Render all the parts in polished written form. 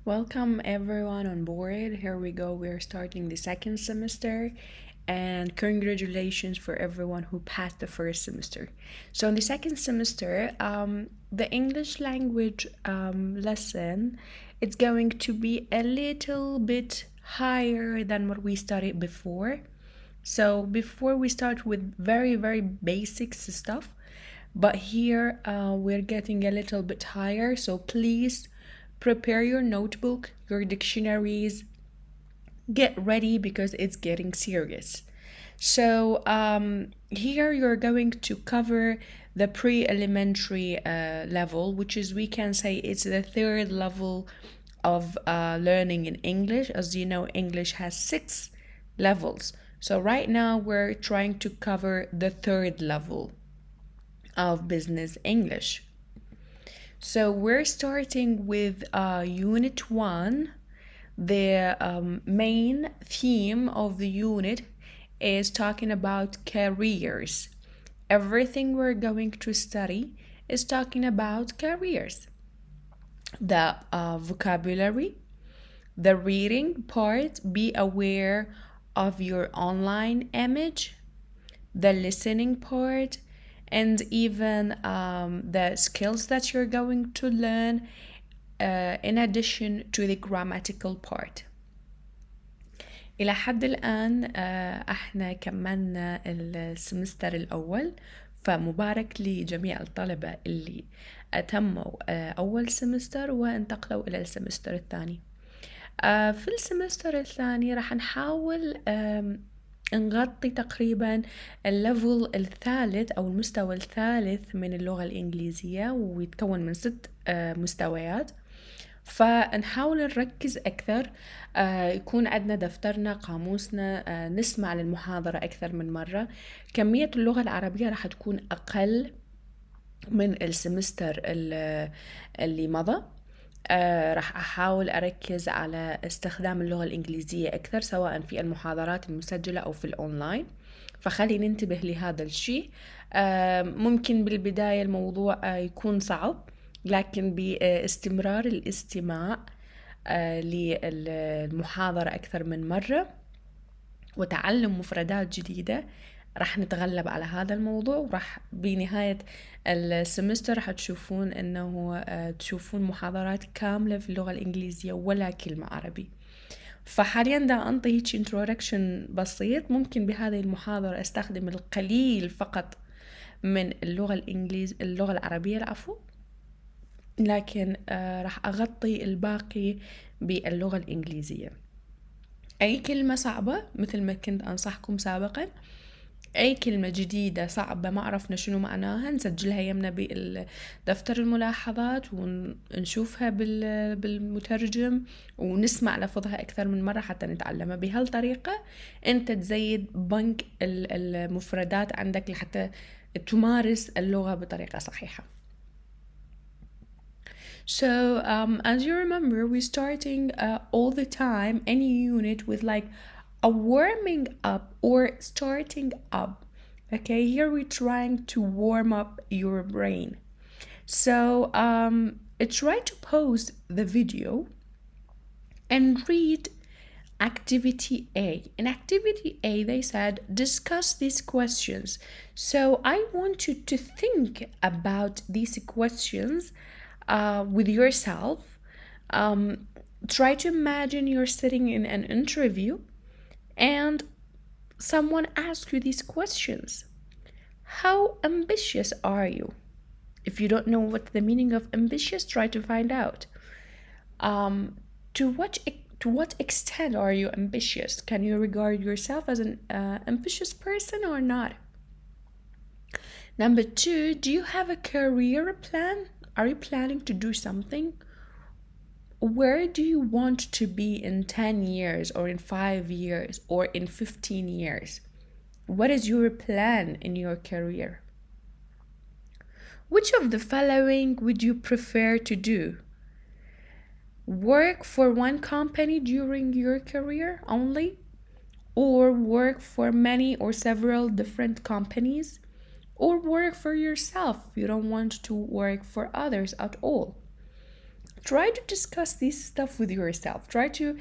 Welcome everyone on board. Here we go. We're starting the second semester, and congratulations for everyone who passed the first semester. So, in the second semester, the English language lesson, it's going to be a little bit higher than what we studied before. So, before we start with very basic stuff, but here we're getting a little bit higher. So, please prepare your notebook, your dictionaries, get ready because it's getting serious. So, here you're going to cover the pre-elementary level, which is, we can say, it's the third level of learning in English. As you know, English has 6 levels. So, right now we're trying to cover the third level of business English. So we're starting with Unit 1. The main theme of the unit is talking about careers. Everything we're going to study is talking about careers. The vocabulary, the reading part, be aware of your online image, the listening part, and even the skills that you're going to learn in addition to the grammatical part. إلى حد الآن احنا كملنا السمستر الأول، فمبارك لجميع الطلبة اللي أتموا أول سمستر وانتقلوا إلى السمستر الثاني. في السمستر الثاني راح نحاول نغطي تقريبا الليفل الثالث أو المستوى الثالث من اللغة الإنجليزية، ويتكون من 6 مستويات. فنحاول نركز أكثر، يكون عندنا دفترنا، قاموسنا، نسمع للمحاضرة أكثر من مرة. كمية اللغة العربية راح تكون أقل من السمستر اللي مضى. راح أحاول أركز على استخدام اللغة الإنجليزية أكثر، سواء في المحاضرات المسجلة أو في الأونلاين. فخلي ننتبه لهذا الشيء. ممكن بالبداية الموضوع يكون صعب، لكن باستمرار الاستماع للمحاضرة أكثر من مرة وتعلم مفردات جديدة راح نتغلب على هذا الموضوع، وراح بنهاية السمستر راح تشوفون انه تشوفون محاضرات كاملة في اللغة الإنجليزية ولا كلمة عربي. فحاليا دا أنطي هيك introduction بسيط. ممكن بهذه المحاضرة استخدم القليل فقط من اللغة العربية العفو، لكن راح أغطي الباقي باللغة الإنجليزية. أي كلمة صعبة مثل ما كنت أنصحكم سابقا، أي كلمة جديدة صعبة ما عرفنا شنو معناها، نسجلها يمنا بدفتر الملاحظات ونشوفها بالمترجم ونسمع لفظها أكثر من مرة حتى نتعلمها. بهالطريقة أنت تزيد بنك المفردات عندك لحتى تمارس اللغة بطريقة صحيحة. So as you remember, we're starting all the time any unit with like a warming up or starting up. Okay, here we're trying to warm up your brain. So try to pause the video and read activity A. In activity A, they said discuss these questions. So I want you to think about these questions with yourself. Try to imagine you're sitting in an interview and someone asks you these questions. How ambitious are you? If you don't know what the meaning of ambitious, try to find out. To what extent are you ambitious? Can you regard yourself as an ambitious person or not? Number 2, do you have a career plan? Are you planning to do something? Where do you want to be in 10 years or in 5 years or in 15 years? What is your plan in your career? Which of the following would you prefer to do? Work for one company during your career only? Or work for many or several different companies? Or work for yourself? You don't want to work for others at all. try to discuss this stuff with yourself. Try to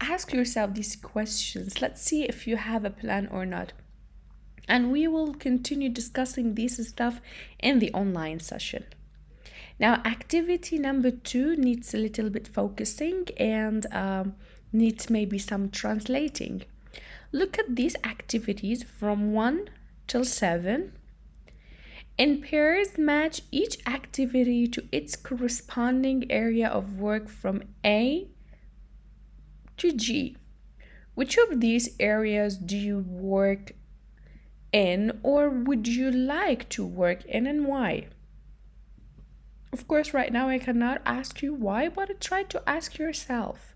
ask yourself these questions. Let's see if you have a plan or not. And we will continue discussing this stuff in the online session. Now, activity number 2 needs a little bit focusing and needs maybe some translating. Look at these activities from 1 till 7. In pairs, match each activity to its corresponding area of work from A to G. Which of these areas do you work in, or would you like to work in, and why? Of course, right now I cannot ask you why, but try to ask yourself.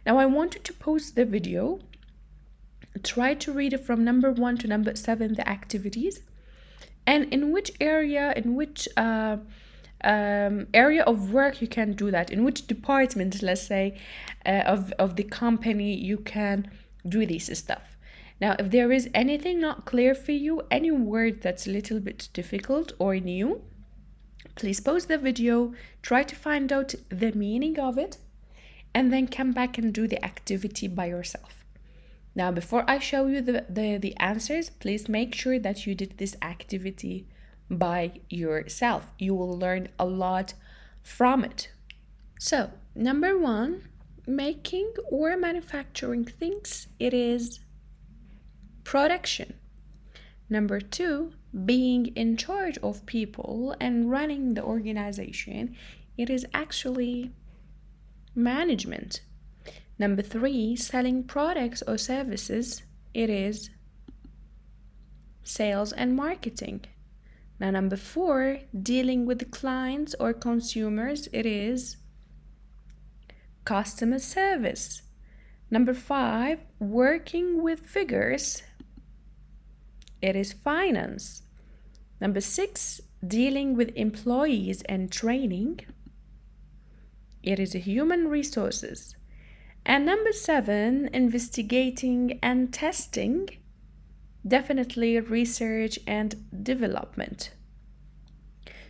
Now I want you to pause the video. Try to read it from number 1 to number 7, the activities, and in which area, area of work you can do that, in which department, let's say, of the company you can do this stuff. Now, if there is anything not clear for you, any word that's a little bit difficult or new, please pause the video, try to find out the meaning of it, and then come back and do the activity by yourself. Now, before I show you the answers, please make sure that you did this activity by yourself. You will learn a lot from it. So, number 1, making or manufacturing things, it is production. Number 2, being in charge of people and running the organization, it is actually management. Number 3, selling products or services, it is sales and marketing. Now, number 4, dealing with clients or consumers, it is customer service. Number 5, working with figures, it is finance. Number 6, dealing with employees and training, it is human resources. And number 7, investigating and testing, definitely research and development.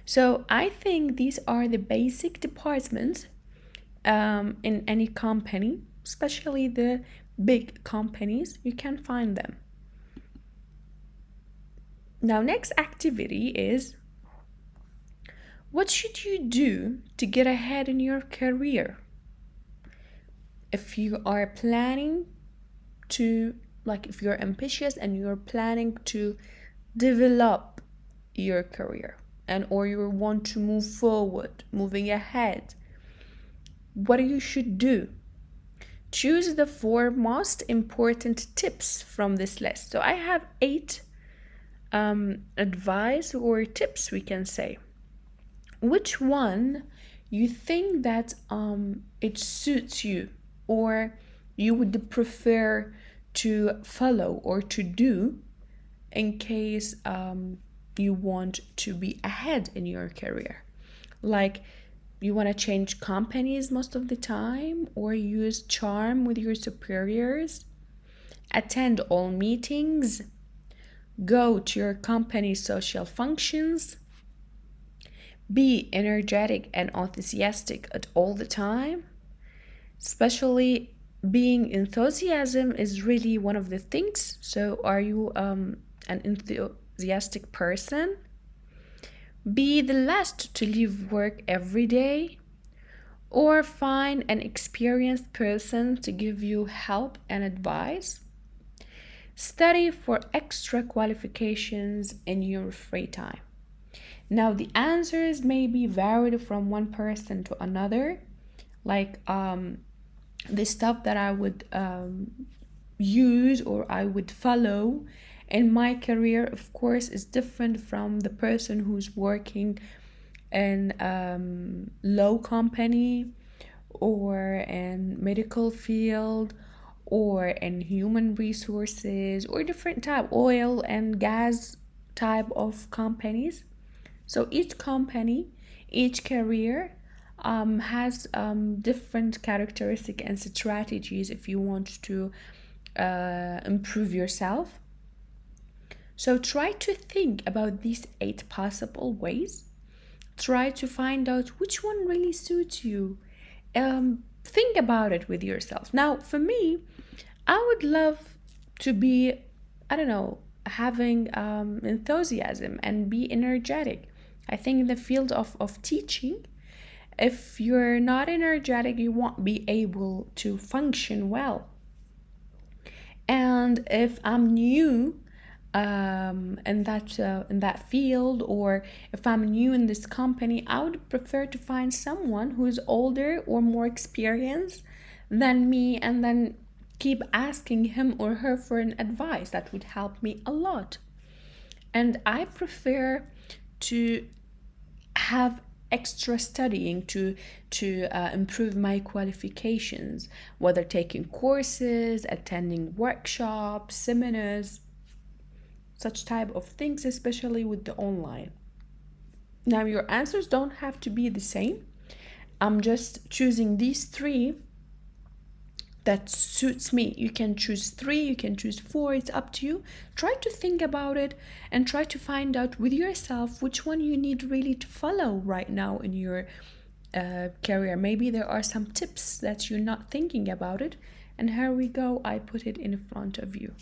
So I think these are the basic departments in any company, especially the big companies, you can find them. Now, next activity is, what should you do to get ahead in your career? If you are planning to, if you're ambitious and you're planning to develop your career or you want to move forward, moving ahead, what you should do? Choose the 4 most important tips from this list. So I have 8 advice or tips, we can say. Which one you think that it suits you, or you would prefer to follow or to do in case you want to be ahead in your career? Like, you want to change companies most of the time, or use charm with your superiors, attend all meetings, go to your company's social functions, be energetic and enthusiastic at all the time. Especially being enthusiasm is really one of the things. So are you an enthusiastic person? Be the last to leave work every day, or find an experienced person to give you help and advice. Study for extra qualifications in your free time. Now, the answers may be varied from one person to another. Like the stuff that I would use or I would follow in my career, of course, is different from the person who's working in low company or in medical field or in human resources or different type, oil and gas type of companies. So each company, each career has different characteristics and strategies if you want to improve yourself. So try to think about these 8 possible ways. Try to find out which one really suits you think about it with yourself. Now, for me, I would love to be, I don't know, having enthusiasm and be energetic. I think in the field of teaching, if you're not energetic, you won't be able to function well. And if I'm new in that field, or if I'm new in this company, I would prefer to find someone who is older or more experienced than me, and then keep asking him or her for an advice. That would help me a lot. And I prefer to have extra studying to improve my qualifications, whether taking courses, attending workshops, seminars, such type of things, especially with the online. Now, your answers don't have to be the same. I'm just choosing these three that suits me. You can choose 3, you can choose 4, it's up to you. Try to think about it and try to find out with yourself which one you need really to follow right now in your career. Maybe there are some tips that you're not thinking about it, and here we go, I put it in front of you.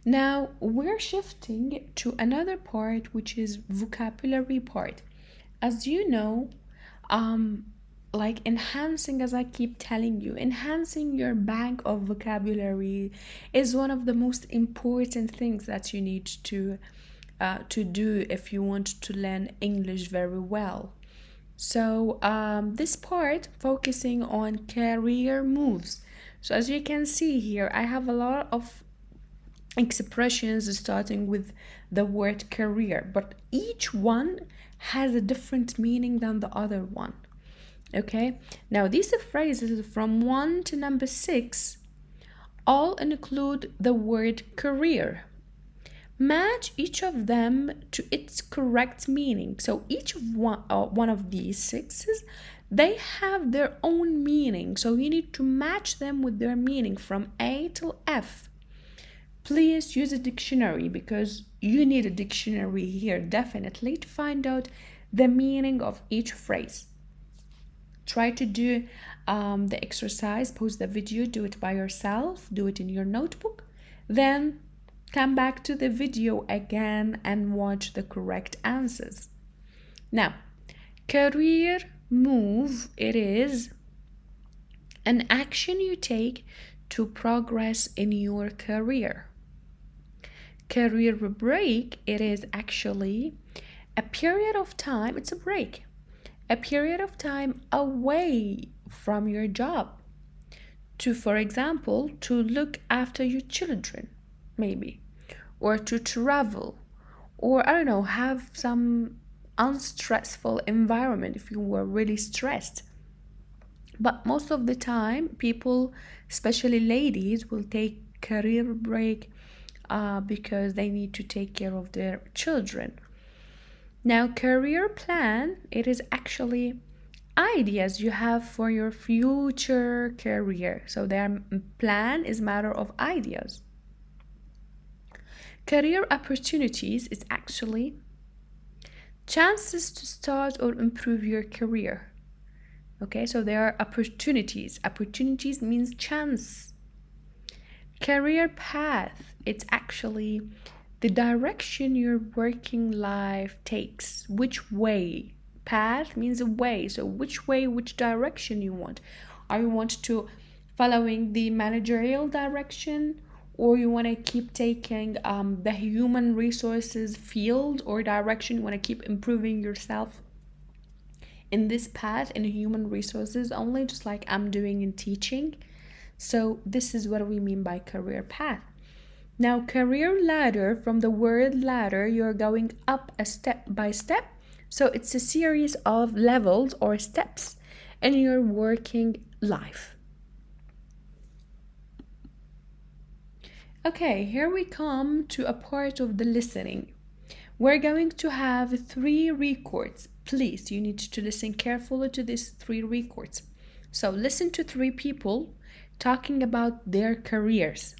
Now we're shifting to another part, which is vocabulary part. As you know, like enhancing, as I keep telling you, enhancing your bank of vocabulary is one of the most important things that you need to do if you want to learn English very well. So this part focusing on career moves. So as you can see here, I have a lot of expressions starting with the word career, but each one has a different meaning than the other one. Okay, now these phrases from 1 to number 6 all include the word career. Match each of them to its correct meaning. So each of one of these 6s, they have their own meaning, so you need to match them with their meaning from A till F. Please use a dictionary, because you need a dictionary here definitely to find out the meaning of each phrase. Try to do the exercise, pause the video, do it by yourself, do it in your notebook, then come back to the video again and watch the correct answers. Now, career move, it is an action you take to progress in your career. Career break, it is actually a period of time, it's a break, a period of time away from your job to, for example, to look after your children, maybe, or to travel, or I don't know, have some unstressful environment if you were really stressed. But most of the time, people, especially ladies, will take career break because they need to take care of their children. Now, career plan, it is actually ideas you have for your future career. So their plan is matter of ideas. Career opportunities is actually chances to start or improve your career. Okay, so there are opportunities. Opportunities means chance. Career path, it's actually the direction your working life takes. Which way? Path means a way. So which way, which direction you want? Are you want to following the managerial direction, or you want to keep taking the human resources field or direction? You want to keep improving yourself in this path in human resources only, just like I'm doing in teaching. So this is what we mean by career path. Now, career ladder, from the word ladder, you're going up a step by step. So it's a series of levels or steps in your working life. Okay, here we come to a part of the listening. We're going to have 3 records. Please, you need to listen carefully to these 3 records. So listen to 3 people talking about their careers.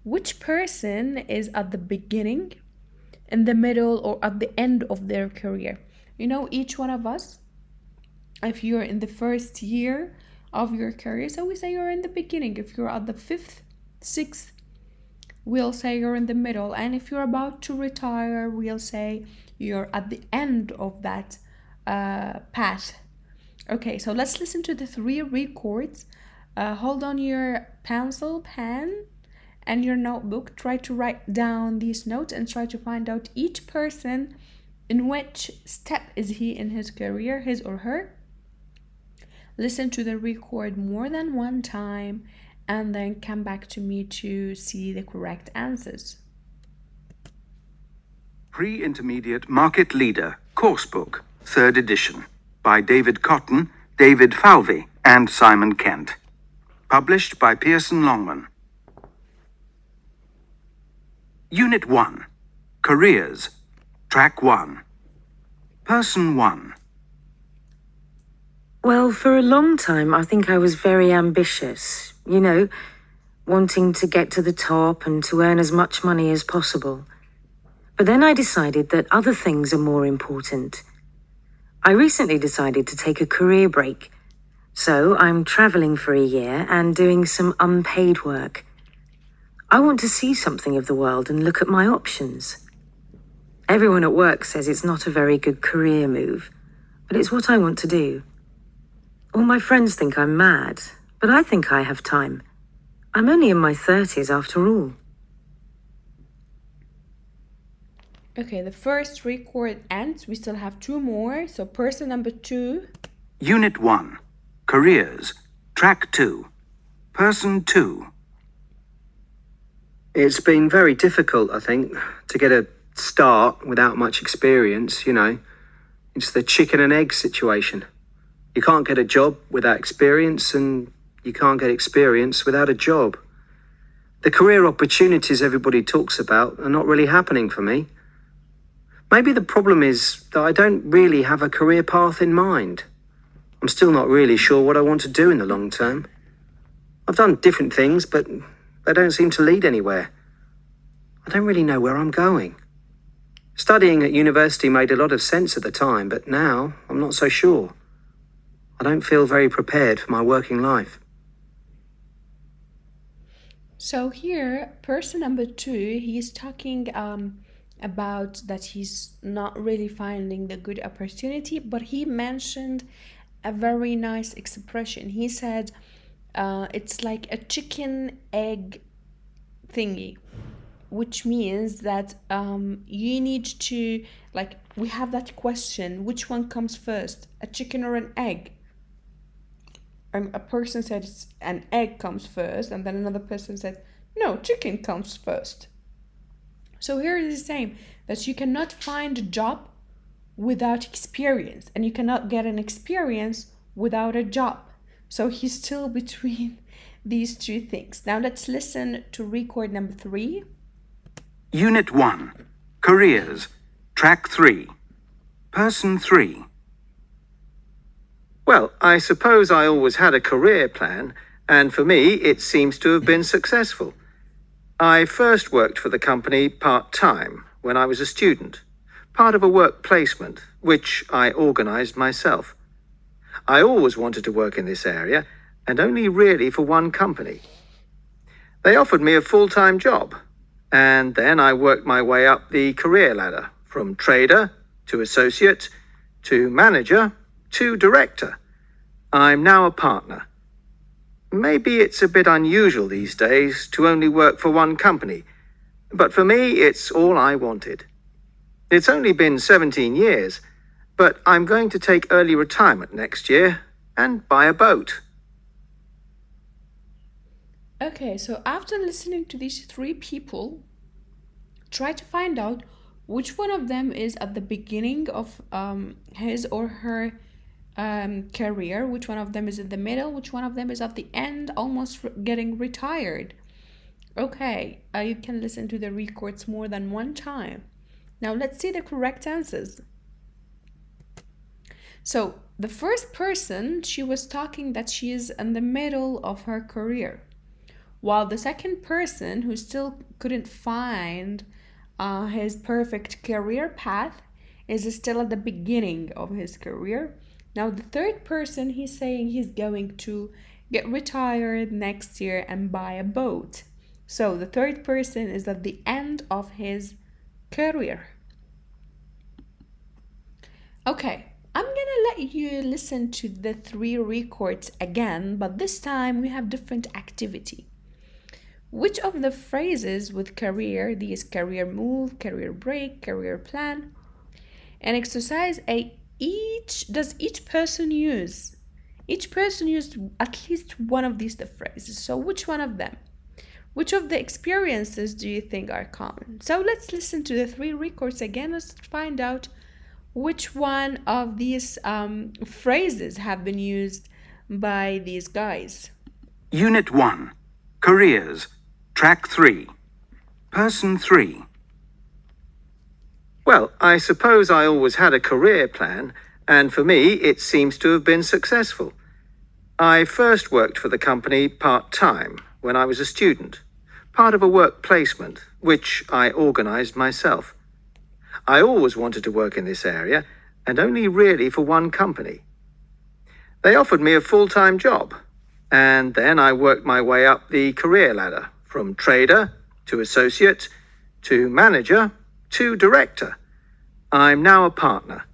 Which person is at the beginning, in the middle, or at the end of their career? You know, each one of us, If you're in the first year of your career, so we say you're in the beginning. If you're at the fifth, sixth, we'll say you're in the middle. And if you're about to retire, we'll say you're at the end of that path. Okay, so let's listen to the three records. Hold on your pencil, pen, and your notebook. Try to write down these notes and try to find out each person in which step is he in his career, his or her. Listen to the record more than one time and then come back to me to see the correct answers. Pre-Intermediate Market Leader Coursebook, 3rd edition, by David Cotton, David Falvey, and Simon Kent. Published by Pearson Longman. Unit 1. Careers. Track 1. Person 1. Well, for a long time, I think I was very ambitious, wanting to get to the top and to earn as much money as possible. But then I decided that other things are more important. I recently decided to take a career break. So I'm traveling for a year and doing some unpaid work. I want to see something of the world and look at my options. Everyone at work says it's not a very good career move, but it's what I want to do. All my friends think I'm mad, but I think I have time. I'm only in my 30s after all. Okay, the first record ends. We still have two more. So person number 2. Unit 1. Careers. Track 2. Person 2. It's been very difficult, I think, to get a start without much experience, It's the chicken and egg situation. You can't get a job without experience, and you can't get experience without a job. The career opportunities everybody talks about are not really happening for me. Maybe the problem is that I don't really have a career path in mind. I'm still not really sure what I want to do in the long term. I've done different things, but they don't seem to lead anywhere. I don't really know where I'm going. Studying at university made a lot of sense at the time, but now I'm not so sure. I don't feel very prepared for my working life. So here, person number 2, he's talking about that he's not really finding the good opportunity, but he mentioned a very nice expression. He said it's like a chicken egg thingy, which means that you need to, we have that question, which one comes first, a chicken or an egg? And a person said an egg comes first, and then another person said, no, chicken comes first. So here is the same, that you cannot find a job without experience, and you cannot get an experience without a job. So he's still between these two things. Now let's listen to record number 3. Unit 1. Careers. Track 3. Person 3. Well, I suppose I always had a career plan, and for me, it seems to have been successful. I first worked for the company part-time when I was a student, part of a work placement, which I organised myself. I always wanted to work in this area, and only really for one company. They offered me a full-time job, and then I worked my way up the career ladder, from trader to associate to manager to director. I'm now a partner. Maybe it's a bit unusual these days to only work for one company, but for me, it's all I wanted. It's only been 17 years, but I'm going to take early retirement next year and buy a boat. Okay, so after listening to these 3 people, try to find out which one of them is at the beginning of his or her career, which one of them is in the middle, which one of them is at the end, almost getting retired. Okay, you can listen to the records more than one time. Now let's see the correct answers. So the first person, she was talking that she is in the middle of her career, while the second person, who still couldn't find his perfect career path, is still at the beginning of his career. Now, the third person, he's saying he's going to get retired next year and buy a boat. So the third person is at the end of his career. Okay, I'm gonna let you listen to the 3 records again, but this time we have different activity. Which of the phrases with career, these career move, career break, career plan, and exercise A, each person use? Each person used at least one of these phrases. So which one of them? Which of the experiences do you think are common? So let's listen to the 3 records again. Let's find out which one of these phrases have been used by these guys. Unit 1. Careers. Track 3. Person 3. Well, I suppose I always had a career plan, and for me, it seems to have been successful. I first worked for the company part-time when I was a student, part of a work placement, which I organised myself. I always wanted to work in this area, and only really for one company. They offered me a full-time job, and then I worked my way up the career ladder, from trader to associate to manager to director. I'm now a partner.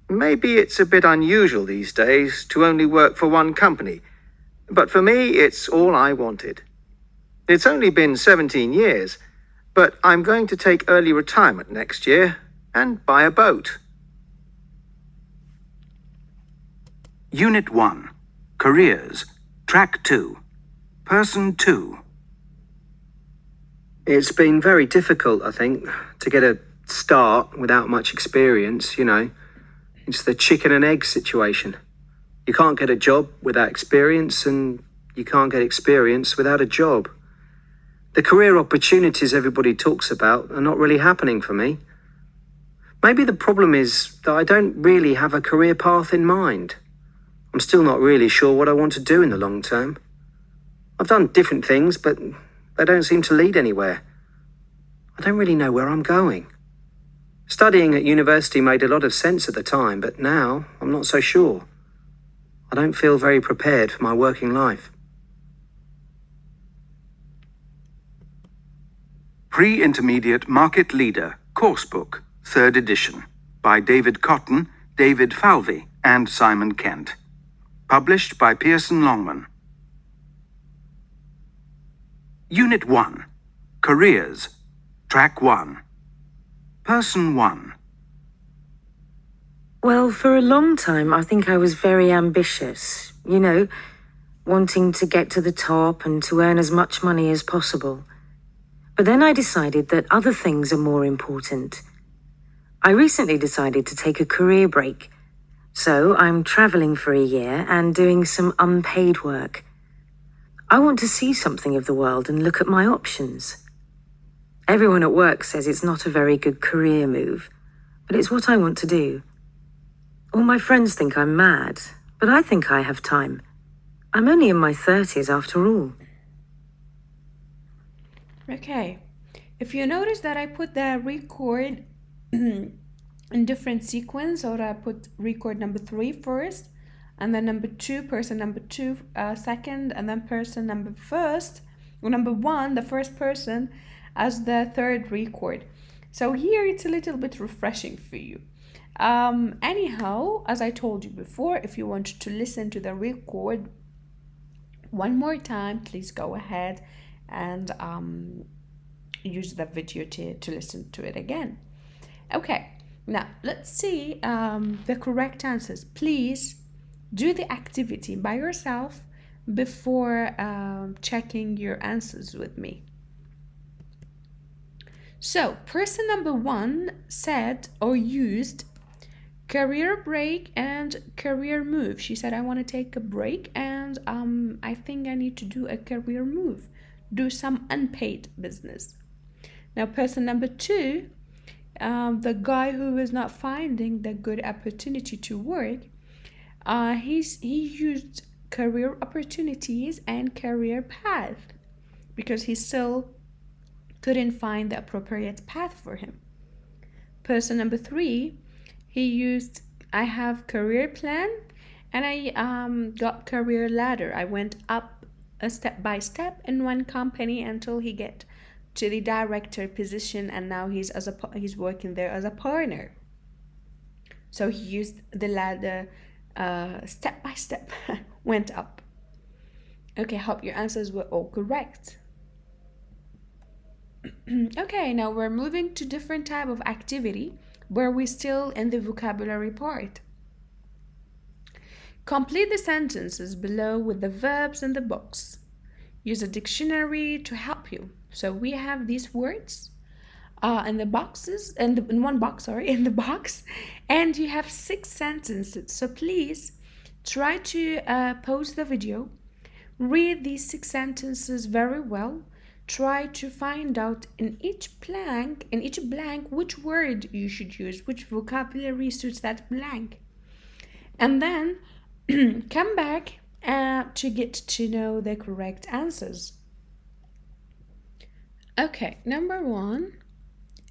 Maybe it's a bit unusual these days to only work for one company, but for me, it's all I wanted. It's only been 17 years, but I'm going to take early retirement next year and buy a boat. Unit 1. Careers. Track 2. Person 2. It's been very difficult, I think, to get a start without much experience, you know. It's the chicken and egg situation. You can't get a job without experience, and you can't get experience without a job. The career opportunities everybody talks about are not really happening for me. Maybe the problem is that I don't really have a career path in mind. I'm still not really sure what I want to do in the long term. I've done different things, but they don't seem to lead anywhere. I don't really know where I'm going. Studying at university made a lot of sense at the time, but now I'm not so sure. I don't feel very prepared for my working life. Pre-Intermediate Market Leader Coursebook, 3rd edition, by David Cotton, David Falvey, and Simon Kent. Published by Pearson Longman. Unit 1. Careers. Track 1. Person 1. Well, for a long time, I think I was very ambitious, you know, wanting to get to the top and to earn as much money as possible. But then I decided that other things are more important. I recently decided to take a career break. So I'm traveling for a year and doing some unpaid work. I want to see something of the world and look at my options. Everyone at work says it's not a very good career move, but it's what I want to do. All my friends think I'm mad, but I think I have time. I'm only in my 30s after all. Okay, if you notice that I put the record in different sequence, or I put record number 3 first, and then number 2, person number 2 second, and then person number 1, the first person, as the third record. So here it's a little bit refreshing for you. Anyhow, as I told you before, if you want to listen to the record one more time, please go ahead and use the video to listen to it again. Okay, now let's see the correct answers. Please do the activity by yourself before checking your answers with me. So, person number 1 said or used career break and career move. She said, I want to take a break and I think I need to do a career move, do some unpaid business. Now, person number 2, the guy who is not finding the good opportunity to work, he used career opportunities and career path because he still couldn't find the appropriate path for him. Person number 3, he used I have career plan, and I got career ladder. I went up a step by step in one company until he get to the director position, and now he's working there as a partner. So he used the ladder step by step, went up. Okay, hope your answers were all correct. Okay, now we're moving to different type of activity where we're still in the vocabulary part. Complete the sentences below with the verbs in the box. Use a dictionary to help you. So we have these words in the boxes, in one box, sorry, in the box, and you have 6 sentences. So please try to pause the video, read these 6 sentences very well. Try to find out in each blank, which word you should use, which vocabulary suits that blank. And then come back to get to know the correct answers. Okay, number 1.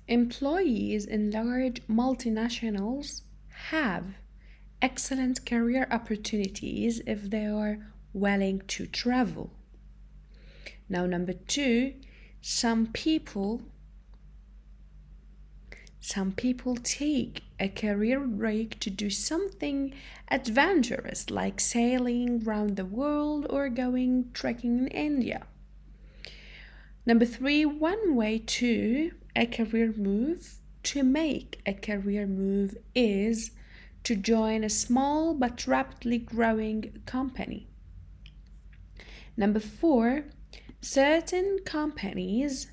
Employees in large multinationals have excellent career opportunities if they are willing to travel. Now, number 2, some people take a career break to do something adventurous, like sailing around the world or going trekking in India. Number 3, one way to make a career move is to join a small but rapidly growing company. Number 4, certain companies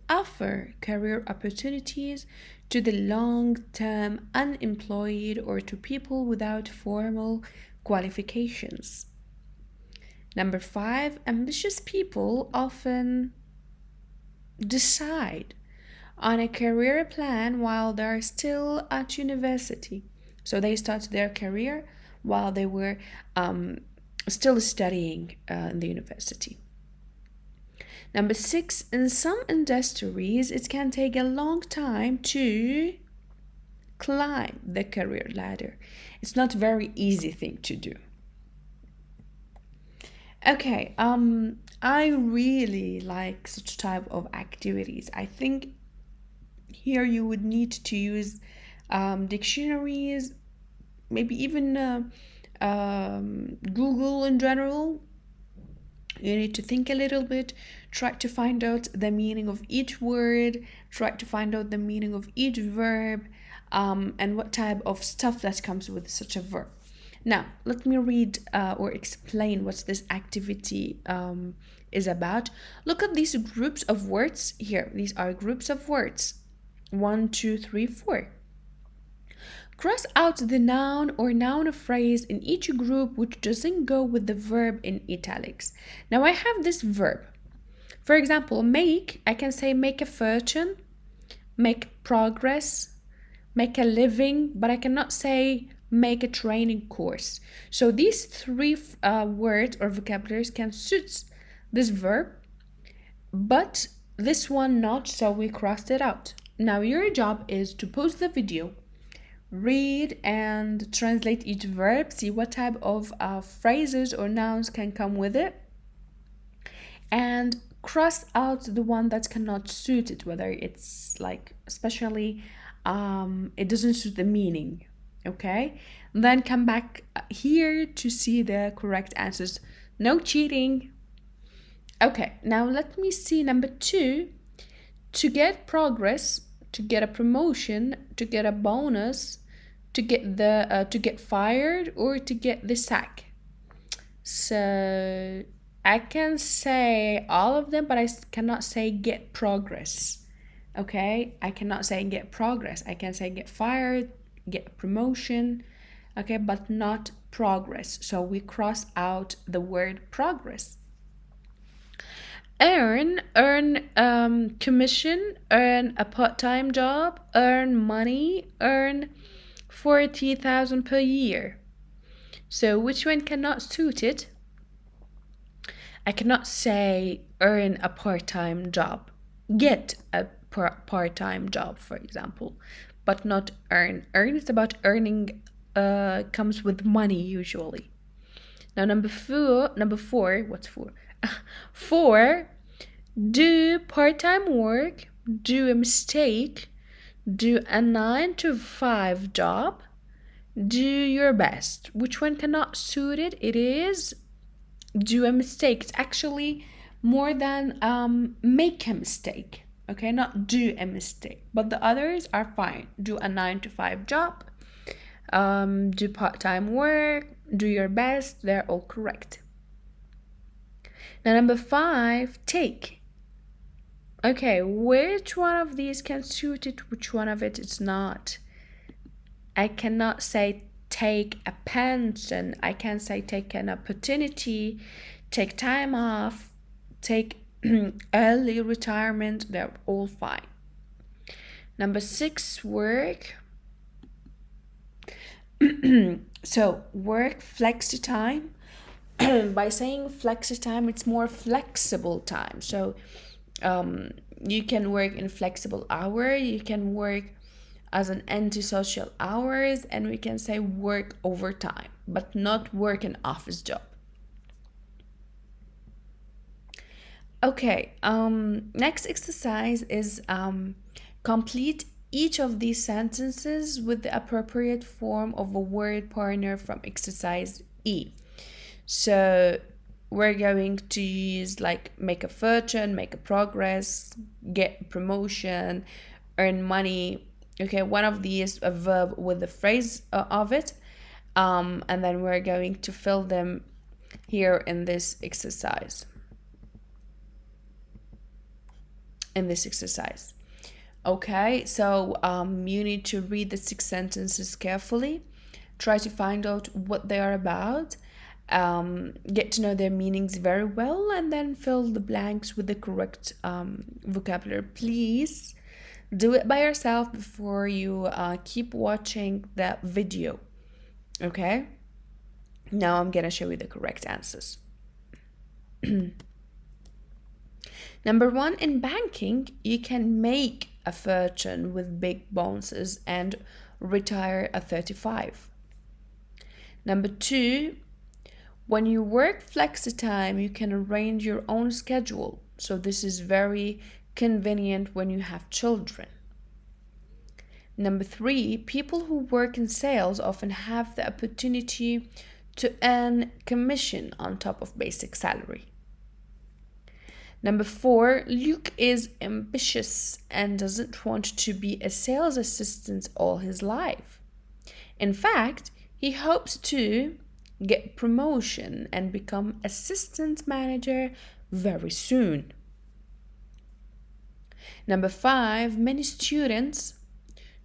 offer career opportunities to the long-term unemployed or to people without formal qualifications. Number 5, ambitious people often decide on a career plan while they're still at university. So they start their career while they were still studying in the university. Number 6, in some industries, it can take a long time to climb the career ladder. It's not a very easy thing to do. Okay, I really like such type of activities. I think here you would need to use dictionaries, maybe even Google in general. You need to think a little bit, try to find out the meaning of each word, try to find out the meaning of each verb, and what type of stuff that comes with such a verb. Now, let me read or explain what this activity is about. Look at these groups of words here. These are groups of words. 1, 2, 3, 4. Cross out the noun or noun phrase in each group which doesn't go with the verb in italics. Now I have this verb. For example, make, I can say make a fortune, make progress, make a living, but I cannot say make a training course. So these 3 words or vocabularies can suit this verb, but this one not, so we crossed it out. Now your job is to pause the video, read and translate each verb, see what type of phrases or nouns can come with it, and cross out the one that cannot suit it, whether it's like especially it doesn't suit the meaning. Okay, then come back here to see the correct answers. No cheating. Okay, now let me see number 2. To get progress, to get a promotion, to get a bonus, to get fired, or to get the sack. So I can say all of them, but I cannot say get progress. Okay, I cannot say get progress. I can say get fired, get promotion, okay, but not progress. So we cross out the word progress. Earn commission, earn a part-time job, earn money, earn 40,000 per year. So which one cannot suit it? I cannot say earn a part-time job, get a part-time job, for example, but not earn. Earn is about earning, comes with money usually. Now number four, what's four? Four, do part-time work, do a mistake, do a 9 to 5 job, do your best. Which one cannot suit it? It is do a mistake. It's actually more than make a mistake. Okay, not do a mistake. But the others are fine. Do a 9 to 5 job, do part-time work, do your best. They're all correct. Now number 5, take. Okay, which one of these can suit it? Which one of it is not? I cannot say take a pension. I can say take an opportunity, take time off, take early retirement. They're all fine. Number 6, work. So work flexi time. By saying flexi time, it's more flexible time. So you can work in flexible hour, you can work as an antisocial hours, and we can say work overtime, but not work an office job. Okay, next exercise is complete each of these sentences with the appropriate form of a word partner from exercise E. So we're going to use like make a fortune, make a progress, get promotion, earn money. Okay, one of these a verb with the phrase of it, and then we're going to fill them here in this exercise. Okay, so you need to read the 6 sentences carefully, try to find out what they are about, get to know their meanings very well, and then fill the blanks with the correct vocabulary. Please do it by yourself before you keep watching the video. Okay, now I'm gonna show you the correct answers. Number 1, in banking, you can make a fortune with big bonuses and retire at 35. Number 2, when you work flexi time, you can arrange your own schedule. So this is very convenient when you have children. Number 3, people who work in sales often have the opportunity to earn commission on top of basic salary. Number 4, Luke is ambitious and doesn't want to be a sales assistant all his life. In fact, he hopes to get promotion and become assistant manager very soon. Number 5, many students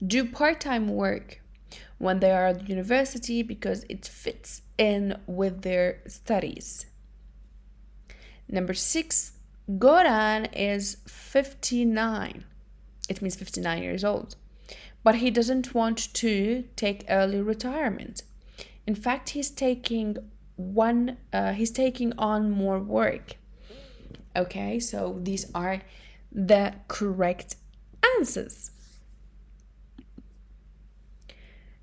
do part-time work when they are at university because it fits in with their studies. Number 6, Goran is 59. It means 59 years old. But he doesn't want to take early retirement. In fact, he's taking on more work. Okay, so these are the correct answers.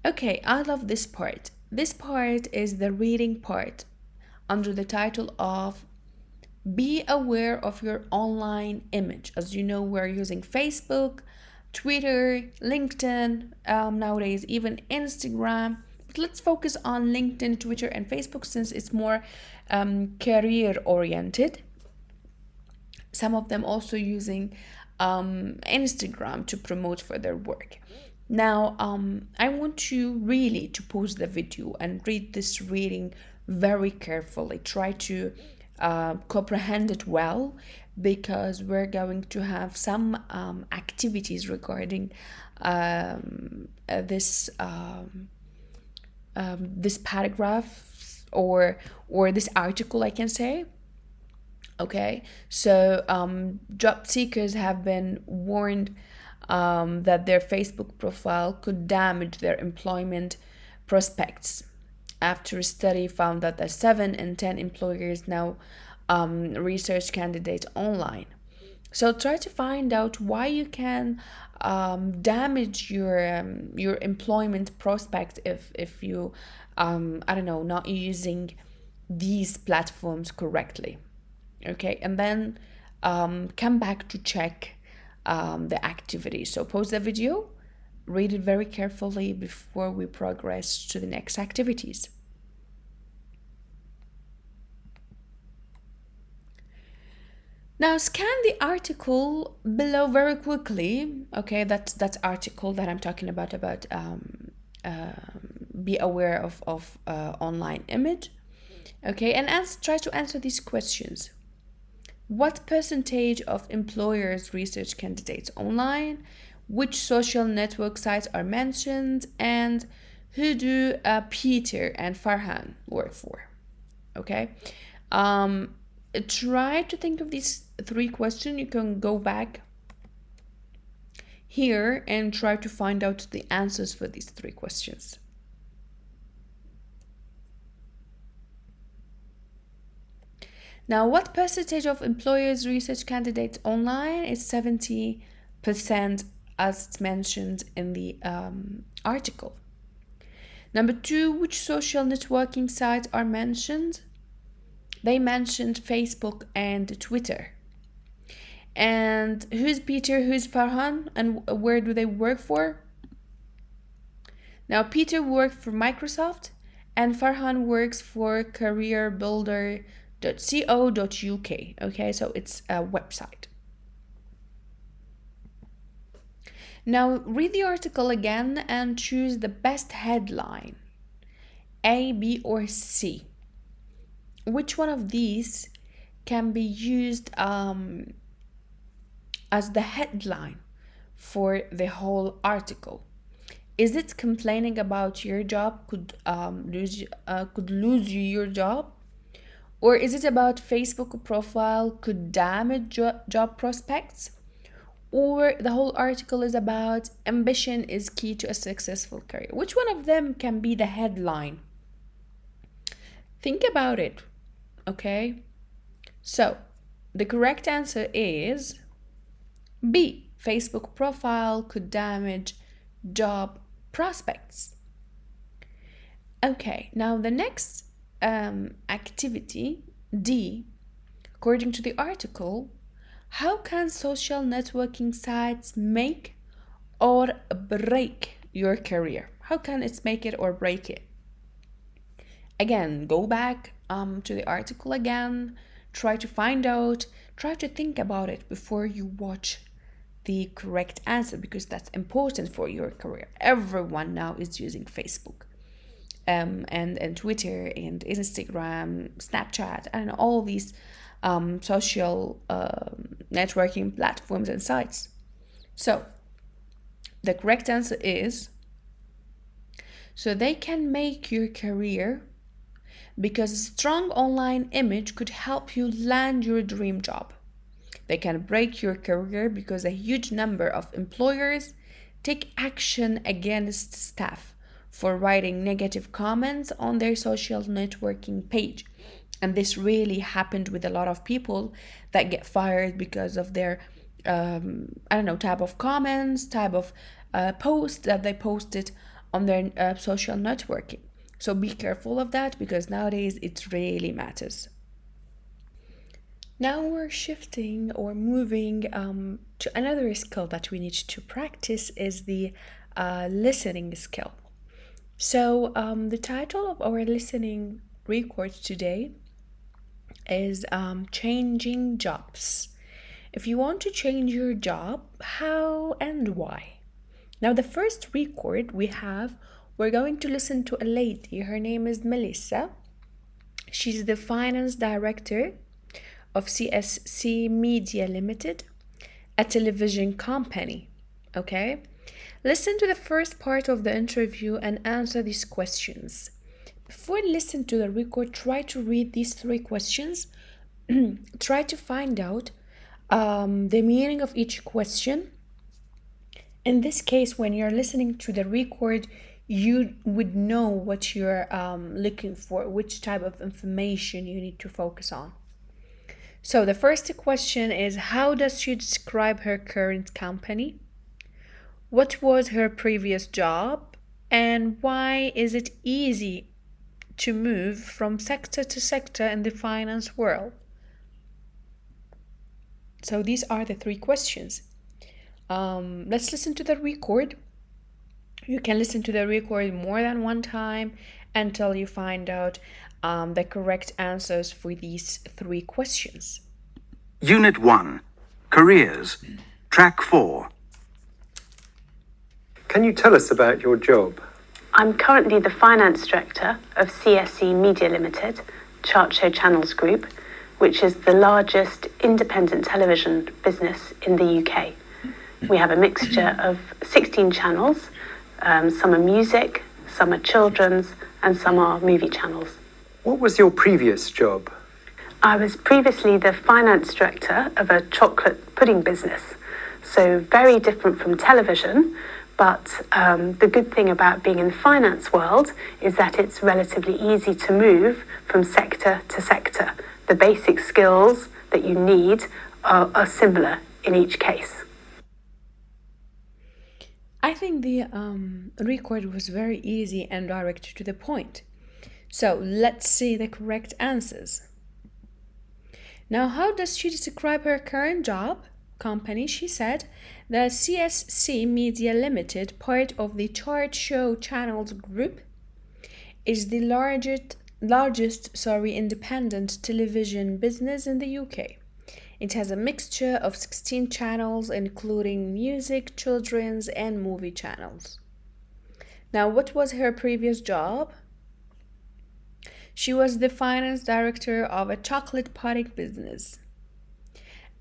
Okay, I love this part. This part is the reading part under the title of Be aware of your online image. As you know, we're using Facebook, Twitter, LinkedIn, nowadays even Instagram. But let's focus on LinkedIn, Twitter, and Facebook since it's more career oriented. Some of them also using Instagram to promote for their work. Now, I want you really to pause the video and read this reading very carefully. Try to comprehend it well, because we're going to have some activities regarding this paragraph or this article, I can say. Okay, so job seekers have been warned that their Facebook profile could damage their employment prospects after a study found that the 7 in 10 employers now research candidates online. So try to find out why you can damage your employment prospect if you I don't know, not using these platforms correctly. Okay, and then come back to check the activity. So pause the video, read it very carefully before we progress to the next activities. Now scan the article below very quickly. Okay, that's article that I'm talking about be aware of online image. Okay, and try to answer these questions. What percentage of employers research candidates online? Which social network sites are mentioned? And who do Peter and Farhan work for? Okay. Try to think of these three questions. You can go back here and try to find out the answers for these three questions. Now, what percentage of employers research candidates online? It's 70%, as it's mentioned in the article. Number two, which social networking sites are mentioned? They mentioned Facebook and Twitter. And who's Peter, who's Farhan, and where do they work for? Now, Peter worked for Microsoft, and Farhan works for careerbuilder.co.uk. Okay, so it's a website. Now, read the article again and choose the best headline, A, B, or C. Which one of these can be used as the headline for the whole article? Is it complaining about your job could lose you your job? Or is it about Facebook profile could damage job prospects? Or the whole article is about ambition is key to a successful career? Which one of them can be the headline? Think about it, okay? So, the correct answer is B. Facebook profile could damage job prospects. Okay, now the next activity, D, according to the article, how can social networking sites make or break your career? How can it make it or break it? Again, go back to the article again, try to find out, try to think about it before you watch the correct answer, because that's important for your career. Everyone now is using Facebook and Twitter and Instagram, Snapchat, and all these social networking platforms and sites. So the correct answer is, so they can make your career because a strong online image could help you land your dream job. They can break your career because a huge number of employers take action against staff for writing negative comments on their social networking page. And this really happened with a lot of people that get fired because of their, type of comments, type of posts that they posted on their social networking. So be careful of that, because nowadays it really matters. Now we're shifting or moving to another skill that we need to practice is the listening skill. So the title of our listening record today is changing jobs. If you want to change your job, how and why? Now the first record we're going to listen to a lady. Her name is Melissa. She's the finance director of CSC Media Limited, a television company. Okay? Listen to the first part of the interview and answer these questions. Before you listen to the record, try to read these three questions. Try to find out the meaning of each question. In this case, when you're listening to the record, you would know what you're looking for, which type of information you need to focus on. So the first question is, how does she describe her current company? What was her previous job? And why is it easy to move from sector to sector in the finance world? So these are the three questions. Let's listen to the record. You can listen to the record more than one time until you find out the correct answers for these three questions. Unit 1. Careers. Track 4. Can you tell us about your job? I'm currently the finance director of CSE Media Limited, Chart Show Channels Group, which is the largest independent television business in the UK. We have a mixture of 16 channels. Some are music, some are children's, and some are movie channels. What was your previous job? I was previously the finance director of a chocolate pudding business, so very different from television. But the good thing about being in the finance world is that it's relatively easy to move from sector to sector. The basic skills that you need are similar in each case. I think the record was very easy and direct to the point. So let's see the correct answers. Now, how does she describe her current job? Company, she said, the CSC Media Limited, part of the Chart Show Channels Group, is the largest independent television business in the UK. It has a mixture of 16 channels, including music, children's, and movie channels. Now, what was her previous job? She was the finance director of a chocolate pudding business.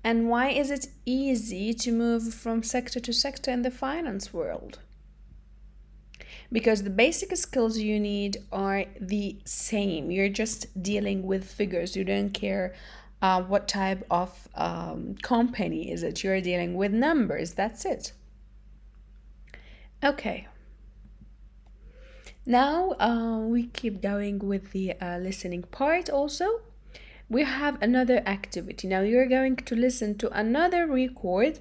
And why is it easy to move from sector to sector in the finance world? Because the basic skills you need are the same. You're just dealing with figures. You don't care what type of company is it. You're dealing with numbers. That's it. Okay. Now we keep going with the listening part also. We have another activity. Now you're going to listen to another record,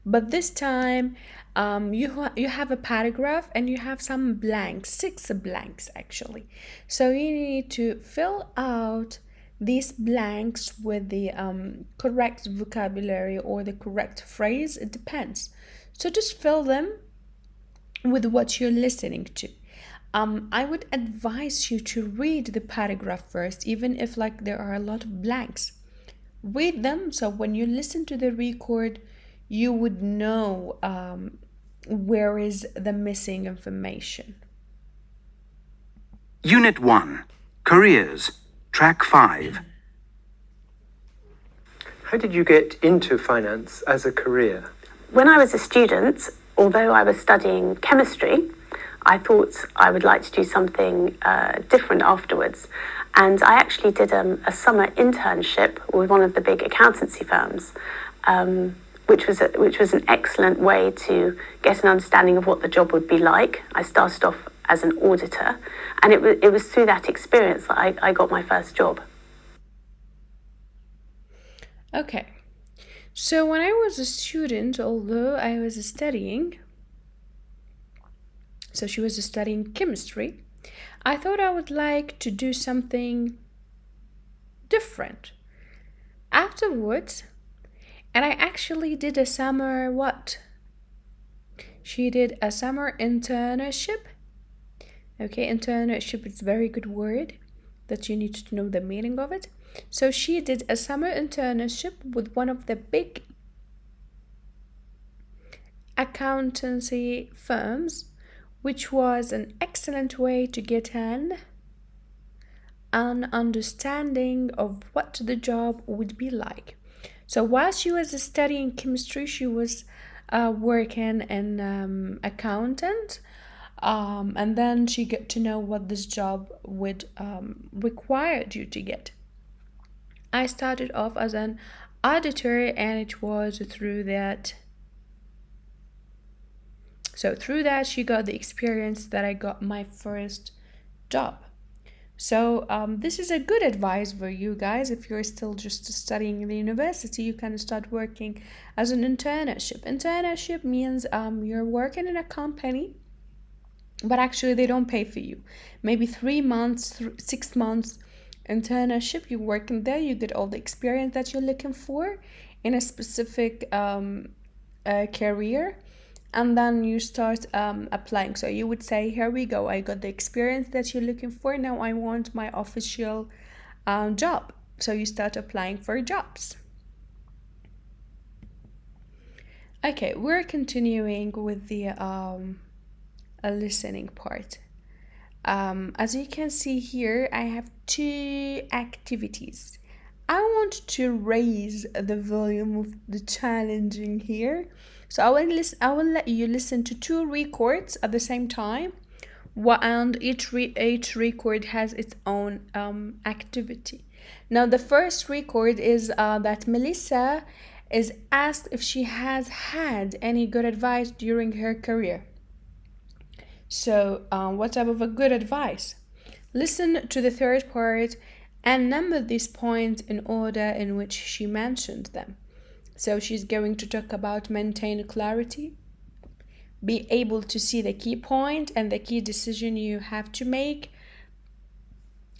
but this time you have a paragraph and you have some blanks, 6 blanks actually. So you need to fill out these blanks with the correct vocabulary or the correct phrase. It depends. So just fill them with what you're listening to. I would advise you to read the paragraph first, even if there are a lot of blanks. Read them so when you listen to the record, you would know where is the missing information. Unit 1. Careers. Track 5. How did you get into finance as a career? When I was a student, although I was studying chemistry, I thought I would like to do something different afterwards. And I actually did a summer internship with one of the big accountancy firms, which was an excellent way to get an understanding of what the job would be like. I started off as an auditor, and it was through that experience that I got my first job. Okay. So when I was a student, although I was studying, so she was studying chemistry, I thought I would like to do something different afterwards. And I actually did a summer She did a summer internship. Okay, internship is a very good word that you need to know the meaning of it. So she did a summer internship with one of the big accountancy firms, which was an excellent way to get an understanding of what the job would be like. So while she was studying chemistry, she was working in accountant, and then she got to know what this job would require you to get. I started off as an auditor, and it was through that. So through that, she got the experience that I got my first job. So this is a good advice for you guys. If you're still just studying in the university, you can start working as an internship. Internship means you're working in a company, but actually they don't pay for you. Maybe 3 months, 6 months internship, you work in there, you get all the experience that you're looking for in a specific career, and then you start applying. So you would say, here we go, I got the experience that you're looking for, now I want my official job. So you start applying for jobs. Okay, we're continuing with the listening part. As you can see here, I have 2 activities. I want to raise the volume of the challenging here. So I will let you listen to 2 records at the same time. And each record has its own activity. Now the first record is that Melissa is asked if she has had any good advice during her career. So, what type of a good advice? Listen to the third part and number these points in order in which she mentioned them. So, she's going to talk about maintain clarity, be able to see the key point and the key decision you have to make.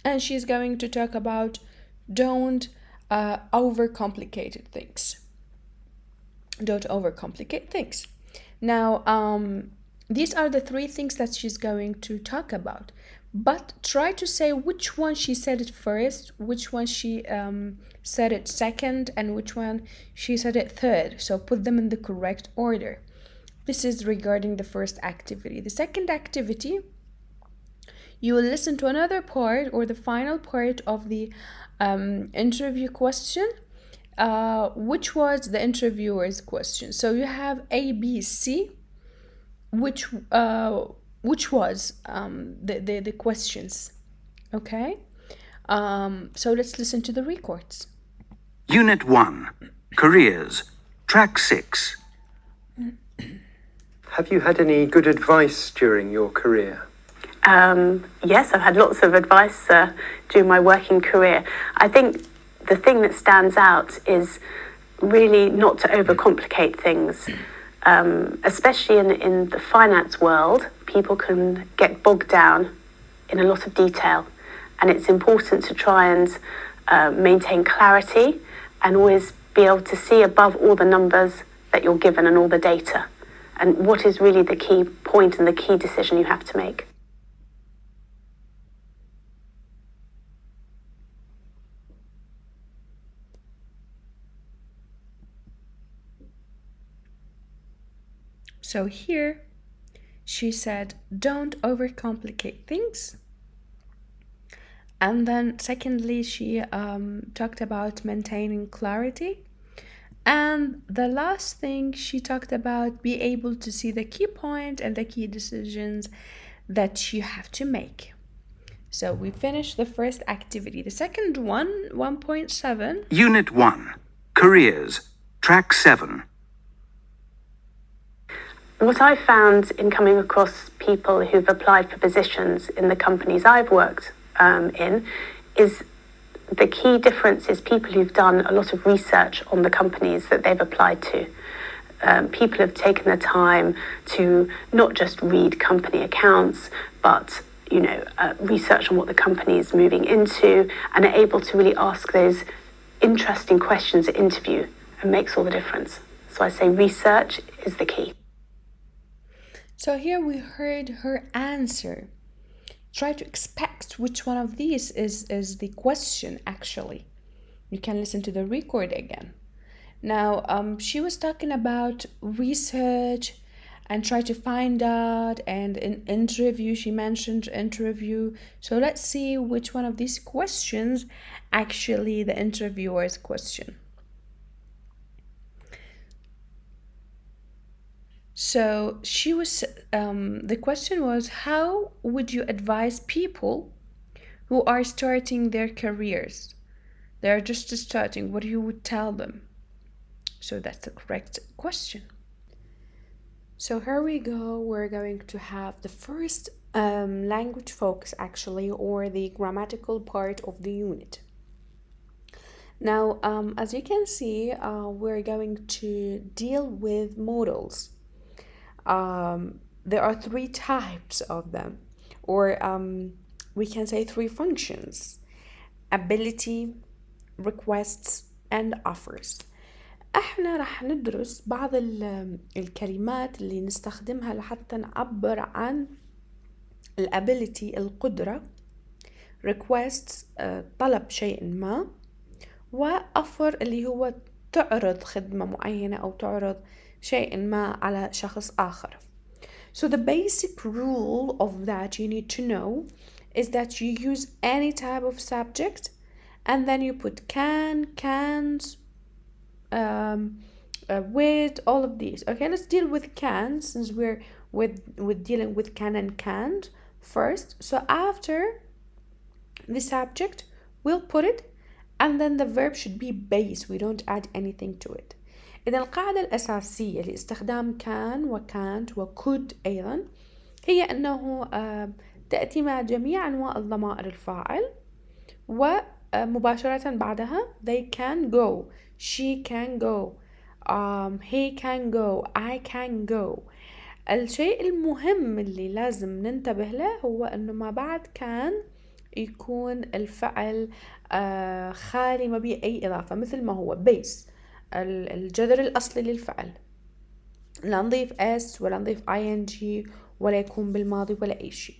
And she's going to talk about don't overcomplicate things. Don't overcomplicate things. Now, these are the 3 things that she's going to talk about. But try to say which one she said it first, which one she said it second, and which one she said it third. So put them in the correct order. This is regarding the first activity. The second activity, you will listen to another part or the final part of the interview question, which was the interviewer's question. So you have A, B, C, which was the questions. Okay, so let's listen to the records. Unit 1, Careers, Track 6. Have you had any good advice during your career? Yes, I've had lots of advice during my working career. I think the thing that stands out is really not to overcomplicate things. Especially in the finance world, people can get bogged down in a lot of detail. And it's important to try and maintain clarity and always be able to see above all the numbers that you're given and all the data. And what is really the key point and the key decision you have to make. So here she said, don't overcomplicate things. And then secondly, she talked about maintaining clarity. And the last thing she talked about, be able to see the key point and the key decisions that you have to make. So we finished the first activity. The second one, 1.7. Unit 1, Careers, Track 7. What I've found in coming across people who've applied for positions in the companies I've worked in is the key difference is people who've done a lot of research on the companies that they've applied to. People have taken the time to not just read company accounts, but research on what the company is moving into and are able to really ask those interesting questions at interview and makes all the difference. So I say research is the key. So here we heard her answer. Try to expect which one of these is the question actually. You can listen to the record again. Now, she was talking about research and try to find out, and in interview, she mentioned interview. So let's see which one of these questions actually the interviewer's question. So she was, the question was, how would you advise people who are starting their careers? They're just starting. What you would tell them? So that's the correct question. So here we go. We're going to have the first language focus actually, or the grammatical part of the unit. Now, as you can see, we're going to deal with modals. There are 3 types of them, or we can say 3 functions: ability, requests, and offers. احنا راح ندرس بعض الكلمات اللي نستخدمها لحتى نعبر عن الability القدرة، requests طلب شيء ما، وoffer اللي هو تعرض خدمة معينة أو تعرض شيء ما على شخص آخر. So the basic rule of that you need to know is that you use any type of subject and then you put can, can't, with, all of these. Okay, let's deal with can, since we're with dealing with can and can't first. So after the subject, we'll put it, and then the verb should be base. We don't add anything to it. إذا القاعدة الأساسية لاستخدام can وcan't وcould أيضا هي أنه تأتي مع جميع أنواع الضمائر الفاعل، ومباشرة بعدها they can go, she can go, he can go, I can go. الشيء المهم اللي لازم ننتبه له هو أنه ما بعد كان يكون الفعل خالي ما بيه أي إضافة، مثل ما هو base الجذر الأصلي للفعل، لا نضيف s ولا نضيف ing ولا يكون بالماضي ولا أي شيء.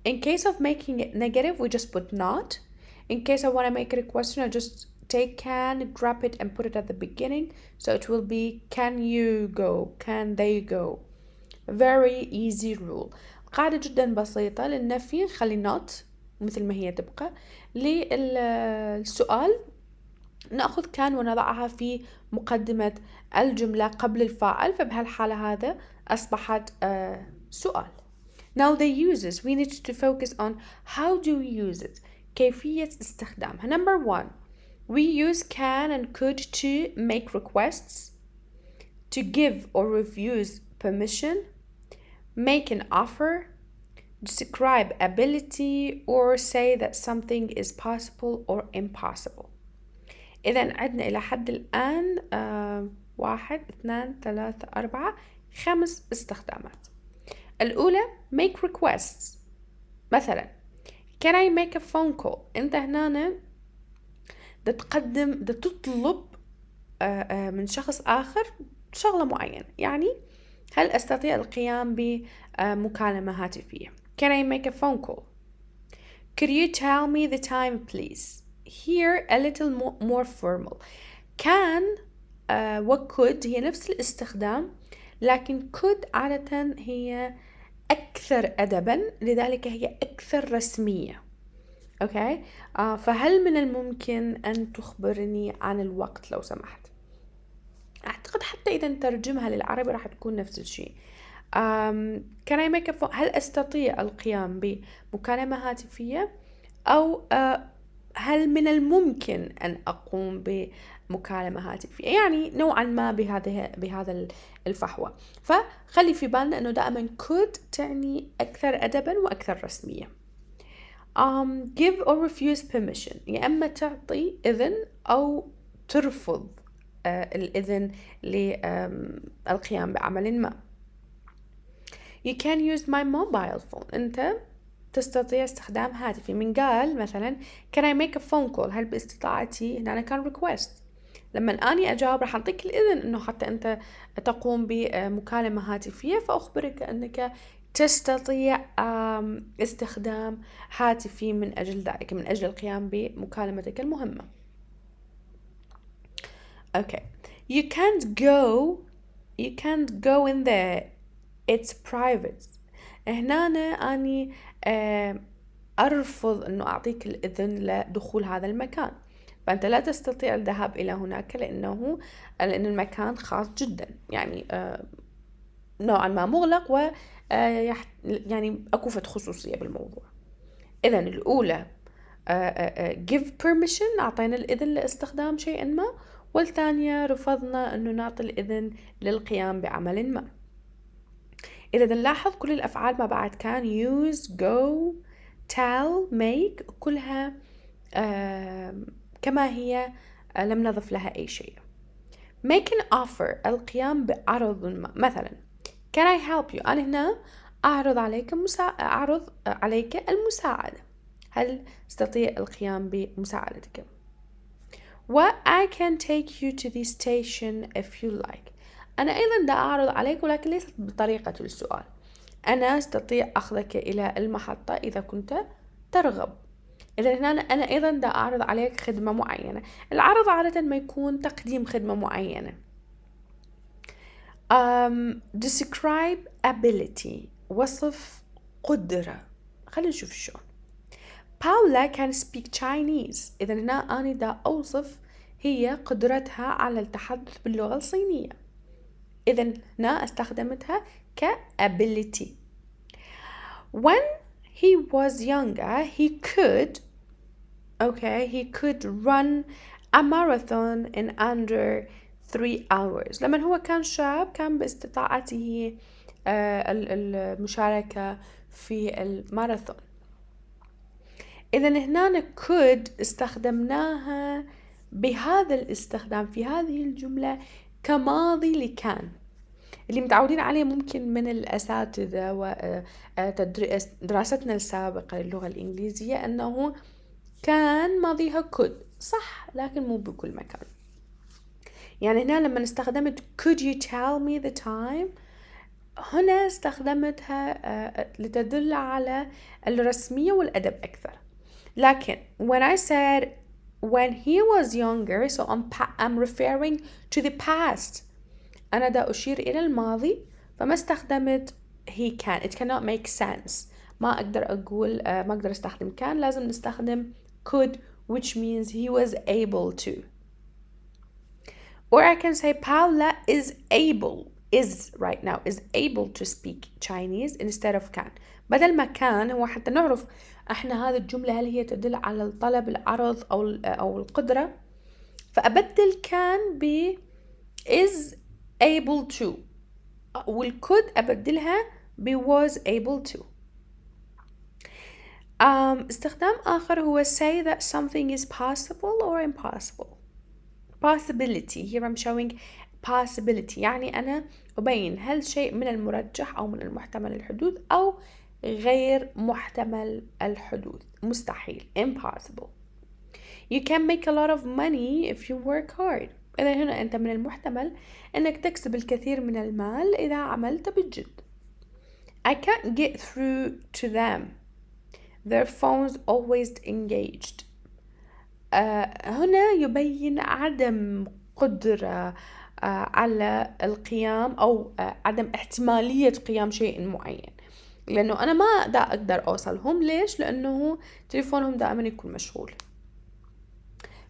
In case of making it negative, we just put not. In case I want to make it a question, I just take can, drop it, and put it at the beginning. So it will be can you go, can they go. Very easy rule. قاعدة جدا بسيطة. للنفي نخلي not مثل ما هي تبقى. للسؤال نأخذ كان ونضعها في مقدمة الجملة قبل الفاعل، فبهالحالة هذا أصبحت سؤال. Now the uses, we need to focus on how do we use it. كيفية استخدامها. Number 1, we use can and could to make requests, to give or refuse permission, make an offer, describe ability, or say that something is possible or impossible. إذن عندنا إلى حد الآن 1 2 3 4 5 استخدامات. الأولى make requests. مثلا can I make a phone call. أنت هنا دا تطلب من شخص آخر شغلة معينة، يعني هل أستطيع القيام بمكالمة هاتفية. can I make a phone call. could you tell me the time please. here a little more formal. can و could هي نفس الاستخدام، لكن could عادة هي أكثر أدبا، لذلك هي أكثر رسمية. أوكي. فهل من الممكن أن تخبرني عن الوقت لو سمحت. أعتقد حتى إذا نترجمها للعربي راح تكون نفس الشيء. can I make a phone. هل أستطيع القيام بمكالمة هاتفية، أو هل من الممكن أن أقوم بمكالمة هاتفية، يعني نوعا ما بهذا الفحوى. فخلي في بالنا أنه دائما could تعني أكثر أدبا وأكثر رسمية. give or refuse permission، يا أما تعطي إذن أو ترفض الإذن للقيام بعمل ما. you can use my mobile phone. أنت تستطيع استخدام هاتفي. من قال مثلا can I make a phone call، هل باستطاعتي هنا كان request. لما أني أجاوب راح أعطيك الإذن أنه حتى أنت تقوم بمكالمة هاتفية، فأخبرك أنك تستطيع استخدام هاتفي من أجل ذلك، من أجل القيام بمكالمتك المهمة. Okay. you can't go in there, it's private. هنا أني أرفض أنه أعطيك الإذن لدخول هذا المكان، فأنت لا تستطيع الذهاب إلى هناك لأن المكان خاص جدا، يعني نوعا ما مغلق، و يعني أكوفة خصوصية بالموضوع. إذن الأولى give permission، أعطينا الإذن لاستخدام شيء ما، والثانية رفضنا أنه نعطي الإذن للقيام بعمل ما. إذا نلاحظ كل الأفعال ما بعد كان use, go, tell, make كلها كما هي، لم نضف لها أي شيء. make an offer القيام بعرض ما، مثلا can I help you، أنا هنا أعرض عليك المساعدة، هل استطيع القيام بمساعدتك؟ و I can take you to the station if you like، أنا أيضا دا أعرض عليك ولكن ليست بطريقة السؤال، أنا أستطيع أخذك إلى المحطة إذا كنت ترغب. إذا هنا أنا أيضا دا أعرض عليك خدمة معينة. العرض عادة ما يكون تقديم خدمة معينة. describe ability وصف قدرة. خلينا نشوف شلون. باولا can speak Chinese، إذا هنا أنا دا أوصف هي قدرتها على التحدث باللغة الصينية، إذا هنا استخدمتها ك-ability. When he was younger he could run a marathon in under 3 hours. لما هو كان شاب كان باستطاعته المشاركة في الماراثون. إذا هنا could استخدمناها بهذا الاستخدام في هذه الجملة كماضي لكان، اللي متعودين عليه ممكن من الأساتذة ودراستنا السابقة للغة الإنجليزية أنه كان ماضيها could، صح، لكن مو بكل مكان. يعني هنا لما استخدمت could you tell me the time، هنا استخدمتها لتدل على الرسمية والأدب أكثر. لكن when I said when he was younger so I'm referring to the past، أنا دا أشير إلى الماضي، فما استخدمت he can. It cannot make sense. ما أقدر أقول ما أقدر أستخدم كان، لازم نستخدم could which means he was able to. Or I can say Paula is able to speak Chinese instead of can. بدل ما كان هو حتى نعرف احنا هذه الجملة هل هي تدل على الطلب، العرض أو القدرة، فأبدل كان ب is able to، والcould أبدلها ب was able to. استخدام آخر هو say that something is possible or impossible. possibility here I'm showing possibility، يعني أنا أبين هل شيء من المرجح أو من المحتمل الحدوث أو غير محتمل الحدوث، مستحيل impossible. You can make a lot of money if you work hard. إذا هنا أنت من المحتمل أنك تكسب الكثير من المال إذا عملت بجد. I can't get through to them. Their phone's always engaged. هنا يبين عدم قدرة على القيام أو عدم احتمالية قيام شيء معين، لأنه أنا ما دا أقدر أوصلهم. ليش؟ لأنه تليفونهم دائما يكون مشغول.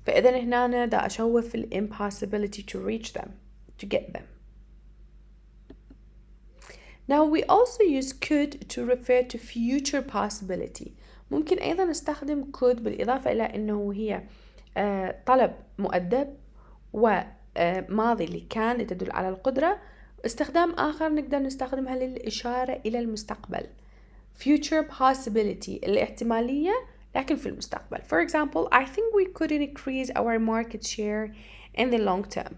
فإذا هنا أنا دا أشوف impossibility to reach them, to get them. Now we also use could to refer to future possibility. ممكن أيضا نستخدم could بالإضافة إلى أنه هي طلب مؤدب وماضي اللي كان لتدل على القدرة. استخدام آخر نقدر نستخدمها للإشارة إلى المستقبل. future possibility الاحتمالية لكن في المستقبل. For example, I think we could increase our market share in the long term.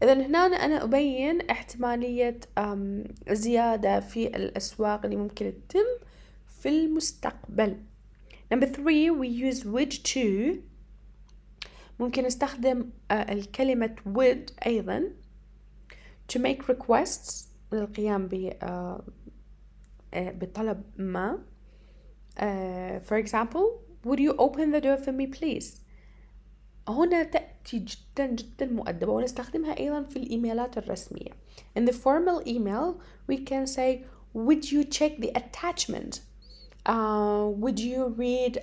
إذا هنا أنا أبين احتمالية زيادة في الأسواق اللي ممكن تتم في المستقبل. Number 3 we use would to. ممكن نستخدم الكلمة would أيضا to make requests للقيام بطلب ما. For example, would you open the door for me please؟ هنا تأتي جدا جدا مؤدبة ونستخدمها أيضا في الإيميلات الرسمية. In the formal email we can say would you check the attachment? Would you read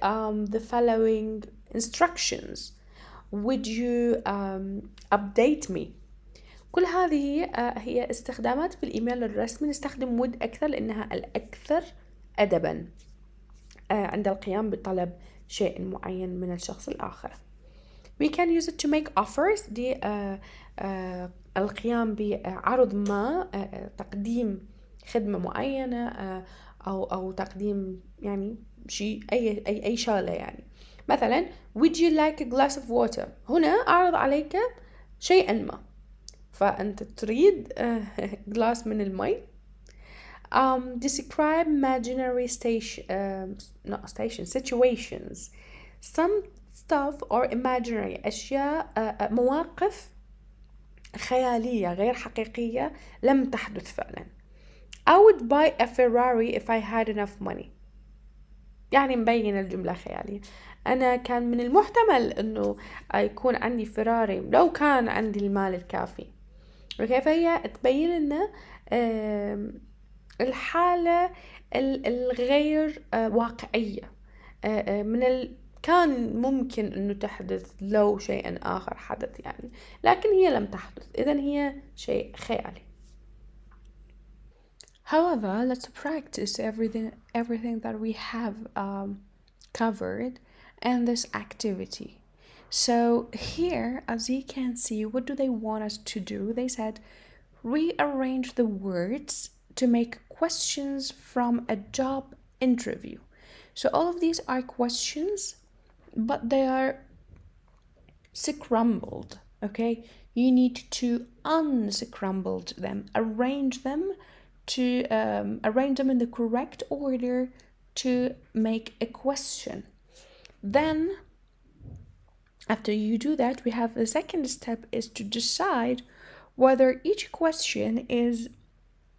the following instructions? Would you update me? كل هذه هي استخدامات في الإيميل الرسمي. نستخدم would أكثر لأنها الأكثر أدبا عند القيام بطلب شيء معين من الشخص الآخر. We can use it to make offers. دي القيام بعرض ما، تقديم خدمة معينة أو تقديم يعني شيء أي شغلة يعني. مثلا would you like a glass of water؟ هنا أعرض عليك شيئا ما، فأنت تريد glass من المي. Describe imaginary situations. Some stuff or imaginary أشياء مواقف خيالية غير حقيقية لم تحدث فعلا. I would buy a Ferrari if I had enough money. يعني مبين الجملة خيالية. أنا كان من المحتمل أنه يكون عندي فيراري لو كان عندي المال الكافي. أوكي، فهي تبين لنا الحالة الغير واقعية كان ممكن أنه تحدث لو شيء آخر حدث يعني، لكن هي لم تحدث، إذن هي شيء خيالي. However, let's practice everything that we have covered in this activity. So here, as you can see, what do they want us to do? They said, rearrange the words to make questions from a job interview. So all of these are questions, but they are scrambled, okay? You need to unscramble them, arrange them in the correct order to make a question. Then after you do that, we have the second step is to decide whether each question is,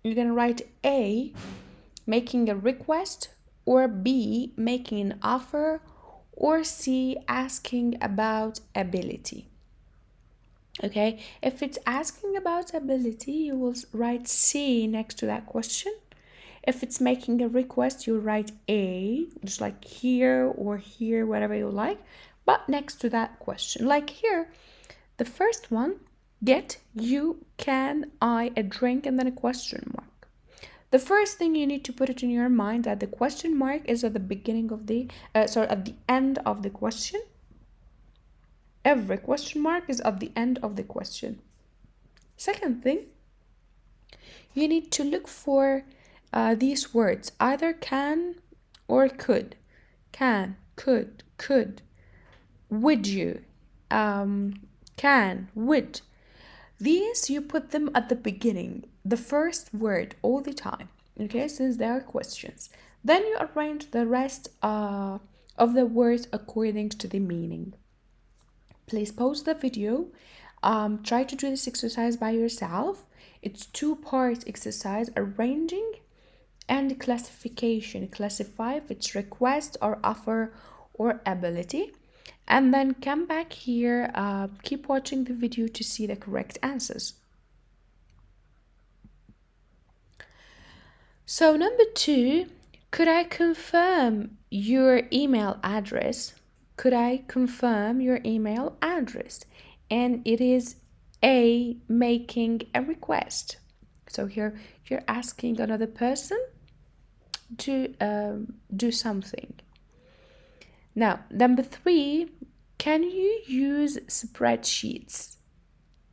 you're going to write A, making a request, or B, making an offer, or C, asking about ability. Okay, if it's asking about ability, you will write C next to that question. If it's making a request, you write A, just like here or here, whatever you like, but next to that question. Like here, the first one, get, you, can, I, a drink, and then a question mark. The first thing you need to put it in your mind that the question mark is at the beginning of the, at the end of the question. Every question mark is at the end of the question. Second thing, you need to look for these words, either can or could. Can, could. Would you, can, would. These you put them at the beginning, the first word all the time, okay, since they are questions. Then you arrange the rest of the words according to the meaning. Please pause the video. Try to do this exercise by yourself. It's 2-part exercise, arranging and classification. Classify if it's request or offer or ability. And then come back here, keep watching the video to see the correct answers. So number 2, could I confirm your email address? Could I confirm your email address? And it is A, making a request. So here you're asking another person to do something. Now, number 3, can you use spreadsheets?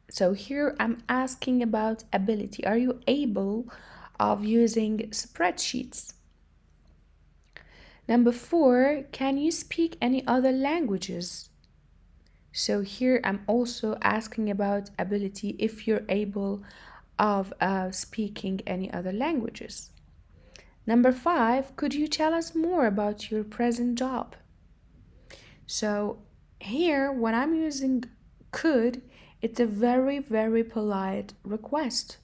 So here I'm asking about ability. Are you able of using spreadsheets? Number 4, can you speak any other languages? So here I'm also asking about ability, if you're able of speaking any other languages. Number 5, could you tell us more about your present job? So here, when I'm using could, it's a very, very polite request.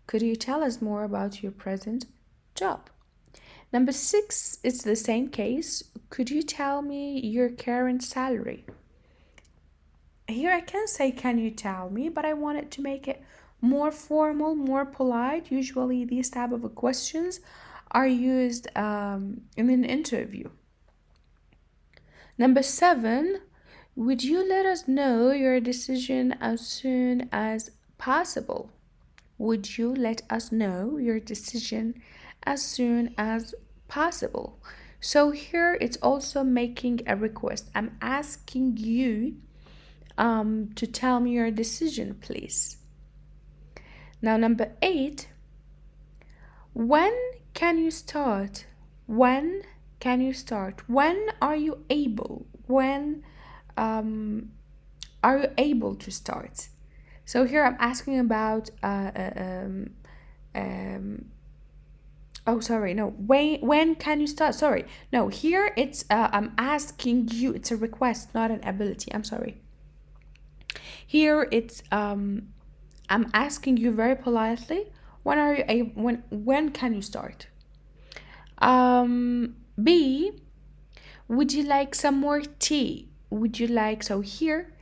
Could you tell us more about your present job? Number 6, it's the same case. Could you tell me your current salary? Here I can say, can you tell me, but I wanted to make it more formal, more polite. Usually these type of questions are used in an interview. Number 7, would you let us know your decision as soon as possible? Would you let us know your decision as soon as possible? So here it's also making a request. I'm asking you to tell me your decision, please. Now, number 8, When can you start? When can you start? When are you able? When are you able to start? So here I'm asking about oh sorry, no, when can you start? Sorry, no, here it's I'm asking you, it's a request, not an ability. I'm sorry. Here it's I'm asking you very politely, when are you able, when can you start? B, would you like some more tea? Would you like, so here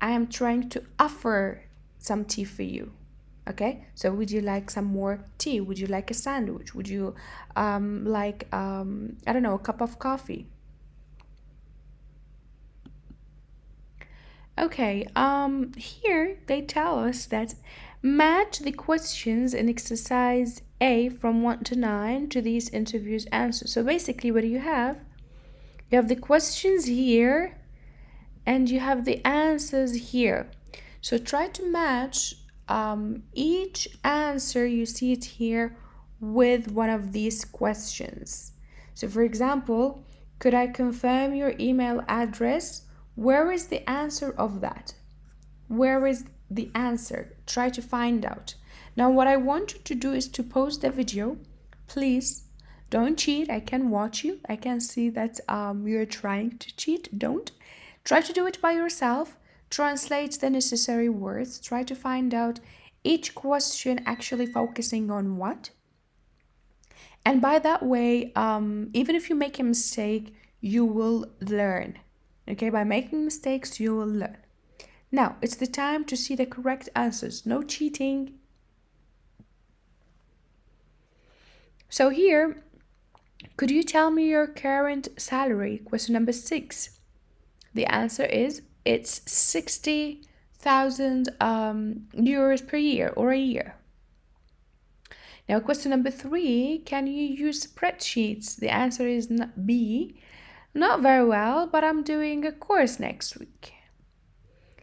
I am trying to offer some tea for you. Okay, so would you like some more tea? Would you like a sandwich? Would you like I don't know, a cup of coffee? Okay, here they tell us that match the questions in exercise A from 1 to 9 to these interviews answers. So basically what do you have? You have the questions here and you have the answers here. So try to match each answer, you see it here, with one of these questions. So for example, could I confirm your email address? Where is the answer of that? Where is the answer? Try to find out. Now what I want you to do is to pause the video. Please don't cheat. I can watch you. I can see that you're trying to cheat. Don't. Try to do it by yourself. Translate the necessary words. Try to find out each question actually focusing on what. And by that way, even if you make a mistake, you will learn. Okay, by making mistakes, you will learn. Now, it's the time to see the correct answers. No cheating. So here, could you tell me your current salary? Question number 6. The answer is it's 60,000 euros per year or a year. Now, question number 3, can you use spreadsheets? The answer is B. Not very well, but I'm doing a course next week.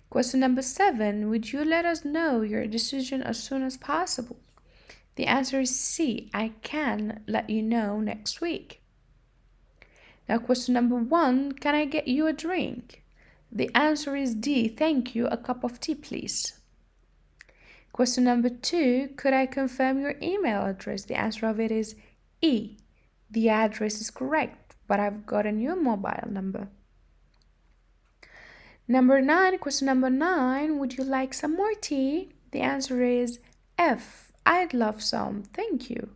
Question number 7, would you let us know your decision as soon as possible? The answer is C. I can let you know next week. Now, question number 1, can I get you a drink? The answer is D. Thank you. A cup of tea, please. Question number 2, could I confirm your email address? The answer of it is E. The address is correct, but I've got a new mobile number. Number 9, question number 9, would you like some more tea? The answer is F. I'd love some. Thank you.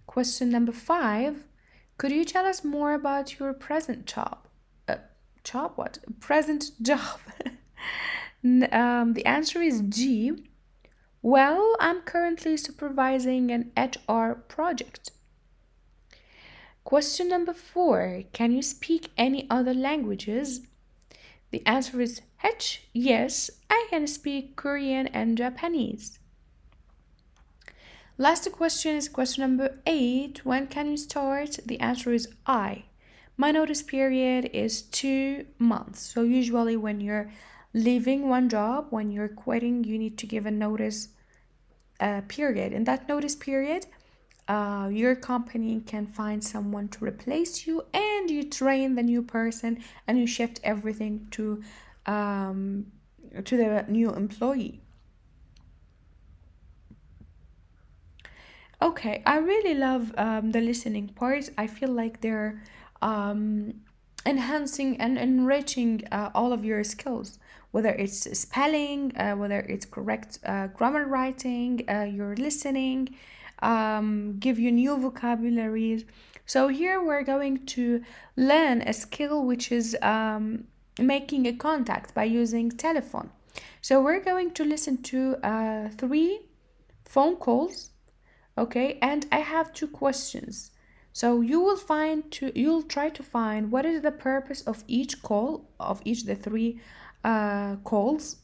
Question number 5, could you tell us more about your present job? Present job. The answer is G. Well, I'm currently supervising an HR project. Question number 4, can you speak any other languages? The answer is H. Yes, I can speak Korean and Japanese. Last question is question number 8. When can you start? The answer is I. My notice period is 2 months. So usually when you're leaving one job, when you're quitting, you need to give a notice period. In that notice period, your company can find someone to replace you, and you train the new person and you shift everything to the new employee. Okay, I really love the listening parts. I feel like they're enhancing and enriching all of your skills, whether it's spelling, whether it's correct grammar writing, your listening, give you new vocabularies. So here we're going to learn a skill which is making a contact by using telephone. So we're going to listen to 3 phone calls, okay, and I have 2 questions. So you'll try to find what is the purpose of each call, of each the 3 calls.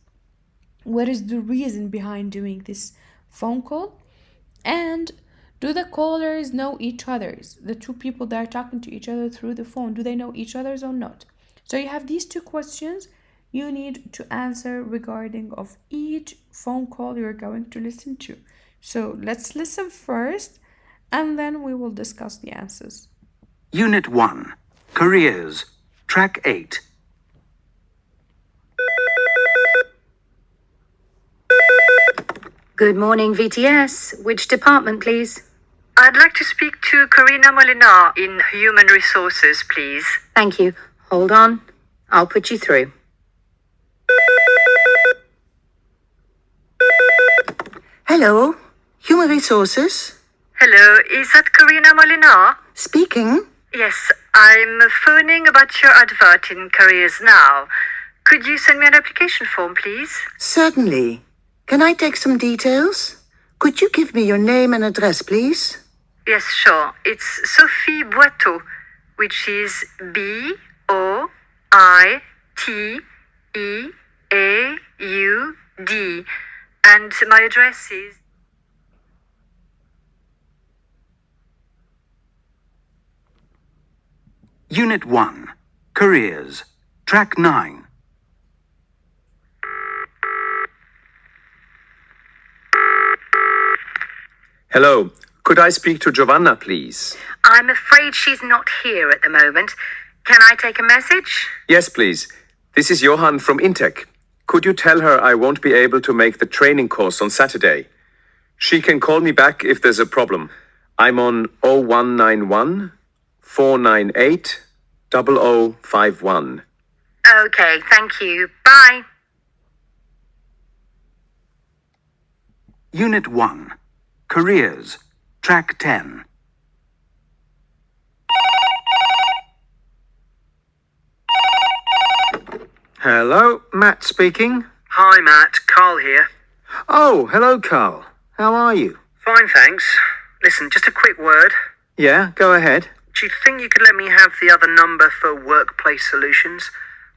What is the reason behind doing this phone call? And do the callers know each other's? The 2 people that are talking to each other through the phone, do they know each other's or not? So you have these 2 questions you need to answer regarding of each phone call you're going to listen to. So let's listen first and then we will discuss the answers. Unit 1. Careers. Track 8. Good morning, VTS. Which department, please? I'd like to speak to Karina Molinar in Human Resources, please. Thank you. Hold on. I'll put you through. Hello, Human Resources. Hello, is that Karina Molinar? Speaking. Yes, I'm phoning about your advert in Careers Now. Could you send me an application form, please? Certainly. Can I take some details? Could you give me your name and address, please? Yes, sure. It's Sophie Boiteau, which is Boiteaud. And my address is... Unit 1. Careers. Track 9. Hello. Could I speak to Giovanna, please? I'm afraid she's not here at the moment. Can I take a message? Yes, please. This is Johan from Intec. Could you tell her I won't be able to make the training course on Saturday? She can call me back if there's a problem. I'm on 0191 498 0051. Okay, thank you. Bye. Unit 1. Careers. Track 10. Hello, Matt speaking. Hi, Matt. Carl here. Oh, hello, Carl. How are you? Fine, thanks. Listen, just a quick word. Yeah, go ahead. Do you think you could let me have the other number for Workplace Solutions?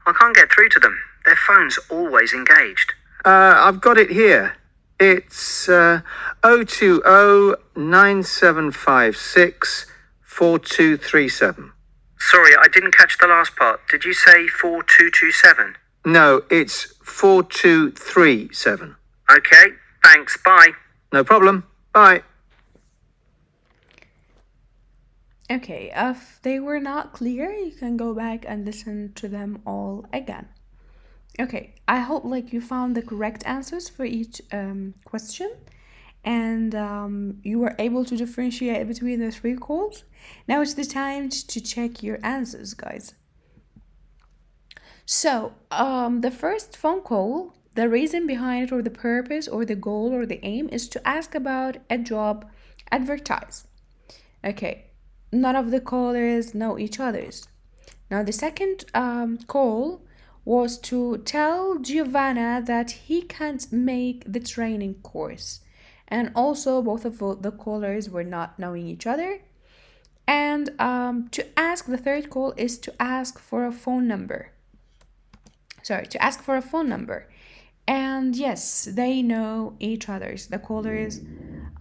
I can't get through to them. Their phone's always engaged. I've got it here. It's 020-9756-4237. Sorry, I didn't catch the last part. Did you say 4227? No, it's 4237. Okay, thanks. Bye. No problem. Bye. Okay, if they were not clear, you can go back and listen to them all again. Okay, I hope you found the correct answers for each question, and you were able to differentiate between the three calls. Now it's the time to check your answers, guys. So, the first phone call, the reason behind it, or the purpose, or the goal, or the aim, is to ask about a job advertised. Okay, none of the callers know each other's. Now, the second call was to tell Giovanna that he can't make the training course. And also, both of the callers were not knowing each other. And to ask, the third call is to ask for a phone number. And yes, they know each other's. The callers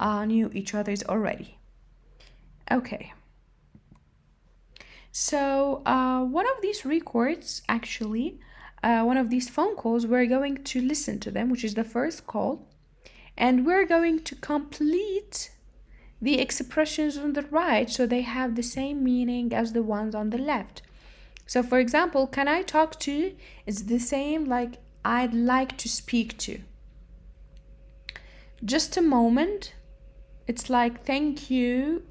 knew each other's already. Okay. So one of these records, actually, one of these phone calls, we're going to listen to them, which is the first call. And we're going to complete the expressions on the right so they have the same meaning as the ones on the left. So, for example, can I talk to is the same like I'd like to speak to. Just a moment. It's like thank you,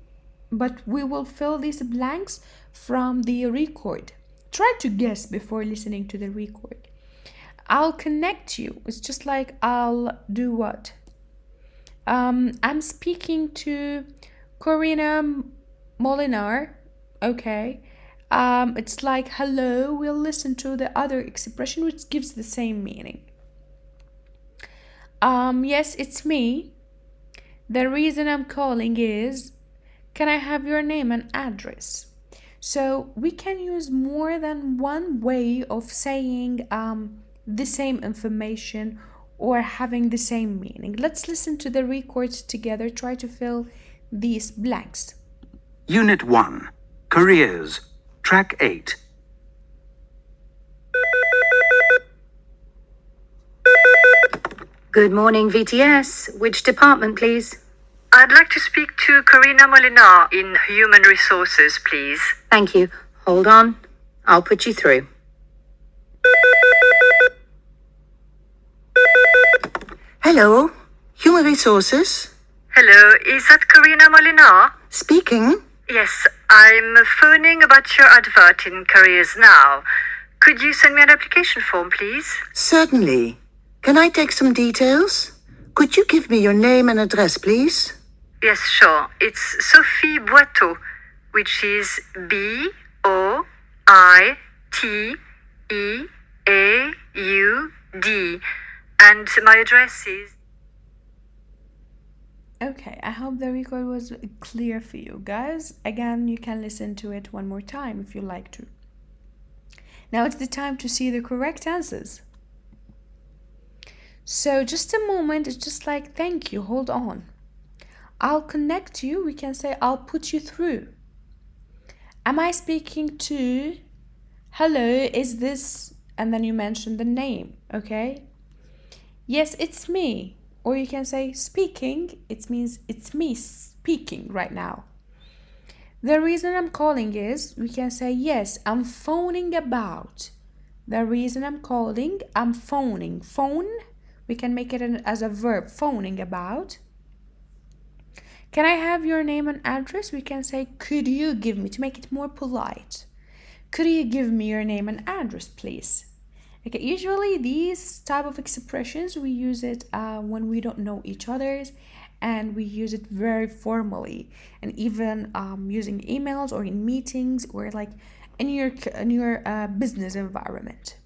but we will fill these blanks from the record. Try to guess before listening to the record. I'll connect you. It's just like I'll do what? I'm speaking to Karina Molinar. Okay. It's like hello. We'll listen to the other expression which gives the same meaning. Yes, it's me. The reason I'm calling is, can I have your name and address? So we can use more than one way of saying the same information or having the same meaning. Let's listen to the records together. Try to fill these blanks. Unit 1. Careers. Track 8. Good morning, VTS. Which department, please? I'd like to speak to Karina Molinar in Human Resources, please. Thank you. Hold on. I'll put you through. Hello, Human Resources. Hello, is that Karina Molinar? Speaking. Yes, I'm phoning about your advert in Careers Now. Could you send me an application form, please? Certainly. Can I take some details? Could you give me your name and address, please? Yes, sure. It's Sophie Boiteau, which is Boiteaud. And my address is... Okay, I hope the record was clear for you guys. Again, you can listen to it one more time if you like to. Now it's the time to see the correct answers. So just a moment, it's just like, thank you, hold on. I'll connect you, we can say I'll put you through. Am I speaking to, hello, is this, and then you mention the name, okay? Yes, it's me. Or you can say speaking, it means it's me speaking right now. The reason I'm calling is, we can say yes, I'm phoning about. The reason I'm calling, I'm phoning. Phone, we can make it as a verb, phoning about. Can I have your name and address? We can say, could you give me, to make it more polite. Could you give me your name and address, please? Okay, usually these type of expressions, we use it when we don't know each other's, and we use it very formally, and even using emails or in meetings or like in your business environment.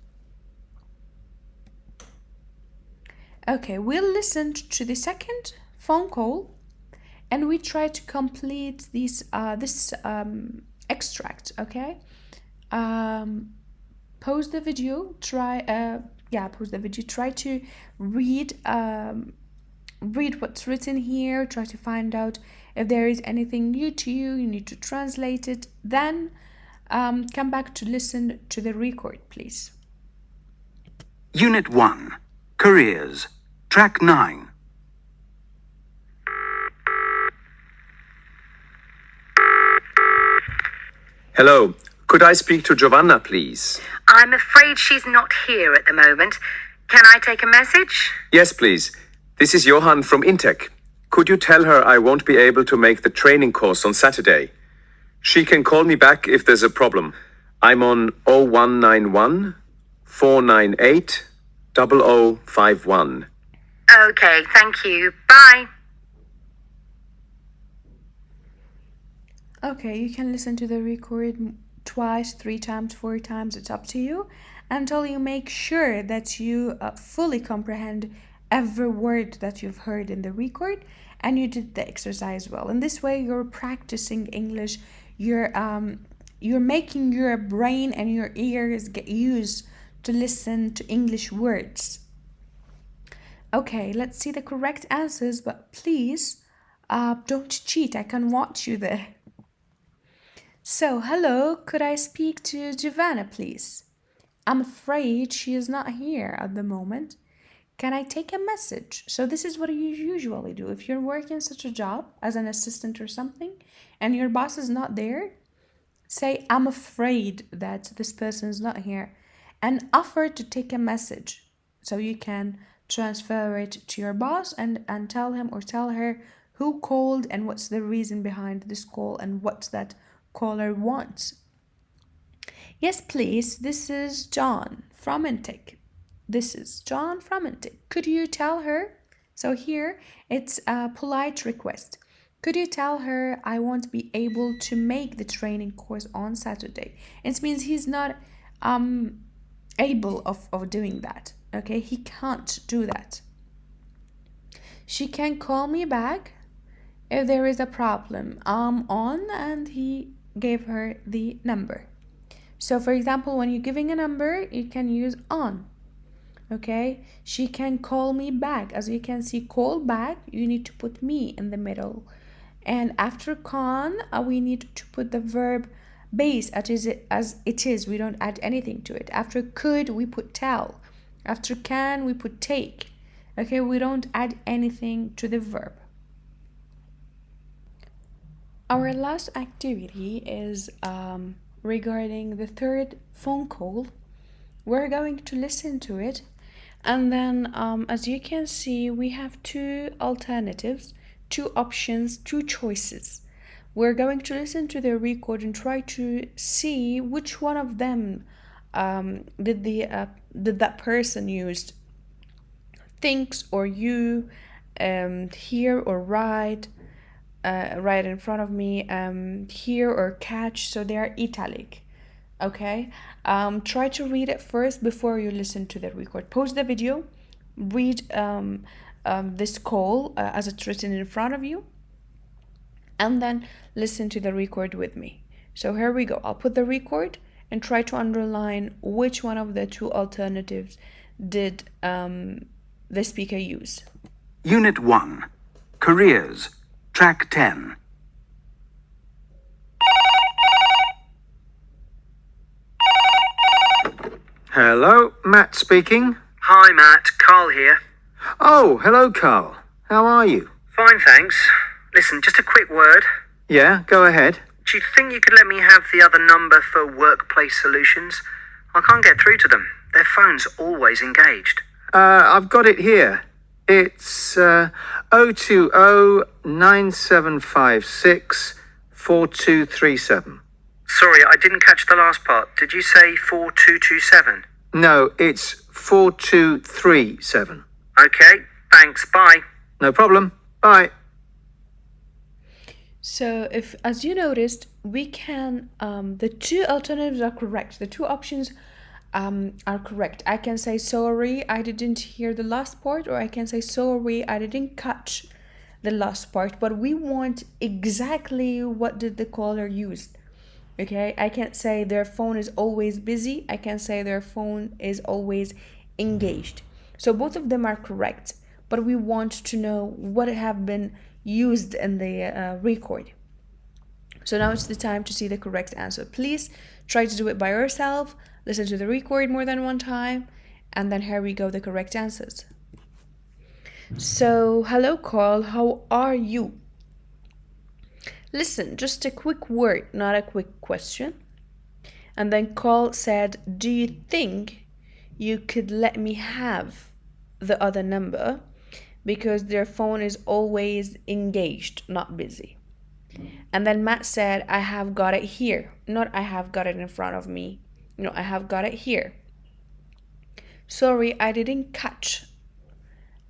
Okay, we'll listen to the second phone call, and we try to complete this extract. Okay. Pause the video, pause the video, try to read what's written here, try to find out if there is anything new to you, you need to translate it, then come back to listen to the record, please. Unit 1, Careers, Track 9. Hello, could I speak to Giovanna, please? I'm afraid she's not here at the moment. Can I take a message? Yes, please. This is Johan from Intec. Could you tell her I won't be able to make the training course on Saturday? She can call me back if there's a problem. I'm on 0191 498 0051. Okay, thank you. Bye. Okay, you can listen to the record twice, 3 times, 4 times, it's up to you, until you make sure that you fully comprehend every word that you've heard in the record and you did the exercise well. In this way, you're practicing English, you're making your brain and your ears get used to listen to English words. Okay, let's see the correct answers, but please don't cheat, I can watch you there. So, hello, could I speak to Giovanna, please? I'm afraid she is not here at the moment. Can I take a message? So this is what you usually do. If you're working such a job as an assistant or something, and your boss is not there, say, I'm afraid that this person is not here, and offer to take a message. So you can transfer it to your boss and tell him or tell her who called and what's the reason behind this call and what's that caller wants. Yes, please, this is John from Intec. This is John from Intec. Could you tell her? So here it's a polite request. Could you tell her I won't be able to make the training course on Saturday? It means he's not able of doing that. Okay, he can't do that. She can call me back if there is a problem. I'm on, and he gave her the number. So for example, when you're giving a number, you can use on. Okay, she can call me back. As you can see, call back, you need to put me in the middle, and after can we need to put the verb base as it is. We don't add anything to it. After could, we put tell. After can, we put take. Okay, we don't add anything to the verb. Our last activity is regarding the third phone call. We're going to listen to it, and then as you can see, we have two alternatives, two options, two choices. We're going to listen to the record and try to see which one of them did that person used, thinks or you, hear or write, right in front of me, hear or catch, so they are italic. Okay, try to read it first before you listen to the record. Pause the video, read this call as it's written in front of you, and then listen to the record with me. So here we go. I'll put the record and try to underline which one of the two alternatives did the speaker use. Unit 1. Careers. Track 10. Hello, Matt speaking. Hi, Matt. Carl here. Oh, hello, Carl. How are you? Fine, thanks. Listen, just a quick word. Yeah, go ahead. Do you think you could let me have the other number for Workplace Solutions? I can't get through to them. Their phone's always engaged. I've got it here. It's 020-9756-4237. Sorry, I didn't catch the last part. Did you say 4227? No, it's 4237. Okay, thanks. Bye. No problem. Bye. So if, as you noticed, we can, the two alternatives are correct. The two options are correct. I can say sorry, I didn't hear the last part, or I can say sorry, I didn't catch the last part, but we want exactly what did the caller use. Okay, I can't say their phone is always busy. I can say their phone is always engaged. So both of them are correct, but we want to know what have been used in the record. So now it's the time to see the correct answer. Please try to do it by yourself. Listen to the record more than one time, and then here we go, the correct answers. So, hello Carl, how are you? Listen, just a quick word, not a quick question. And then Carl said, do you think you could let me have the other number? Because their phone is always engaged, not busy. And then Matt said, I have got it here. Not I have got it in front of me. No, I have got it here. Sorry, I didn't catch.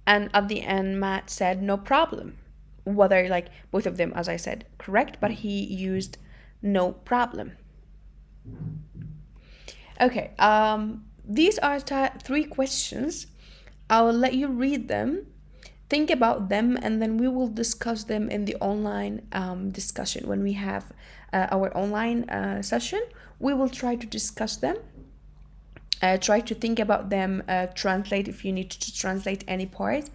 And at the end, Matt said, no problem. Whether, like, both of them, as I said, correct, but he used no problem. Okay, these are three questions. I will let you read them, think about them, and then we will discuss them in the online discussion. When we have our online session, we will try to discuss them, try to think about them, translate if you need to translate any part,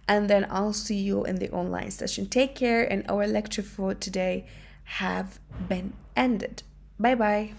and then I'll see you in the online session. Take care, and our lecture for today have been ended. Bye bye.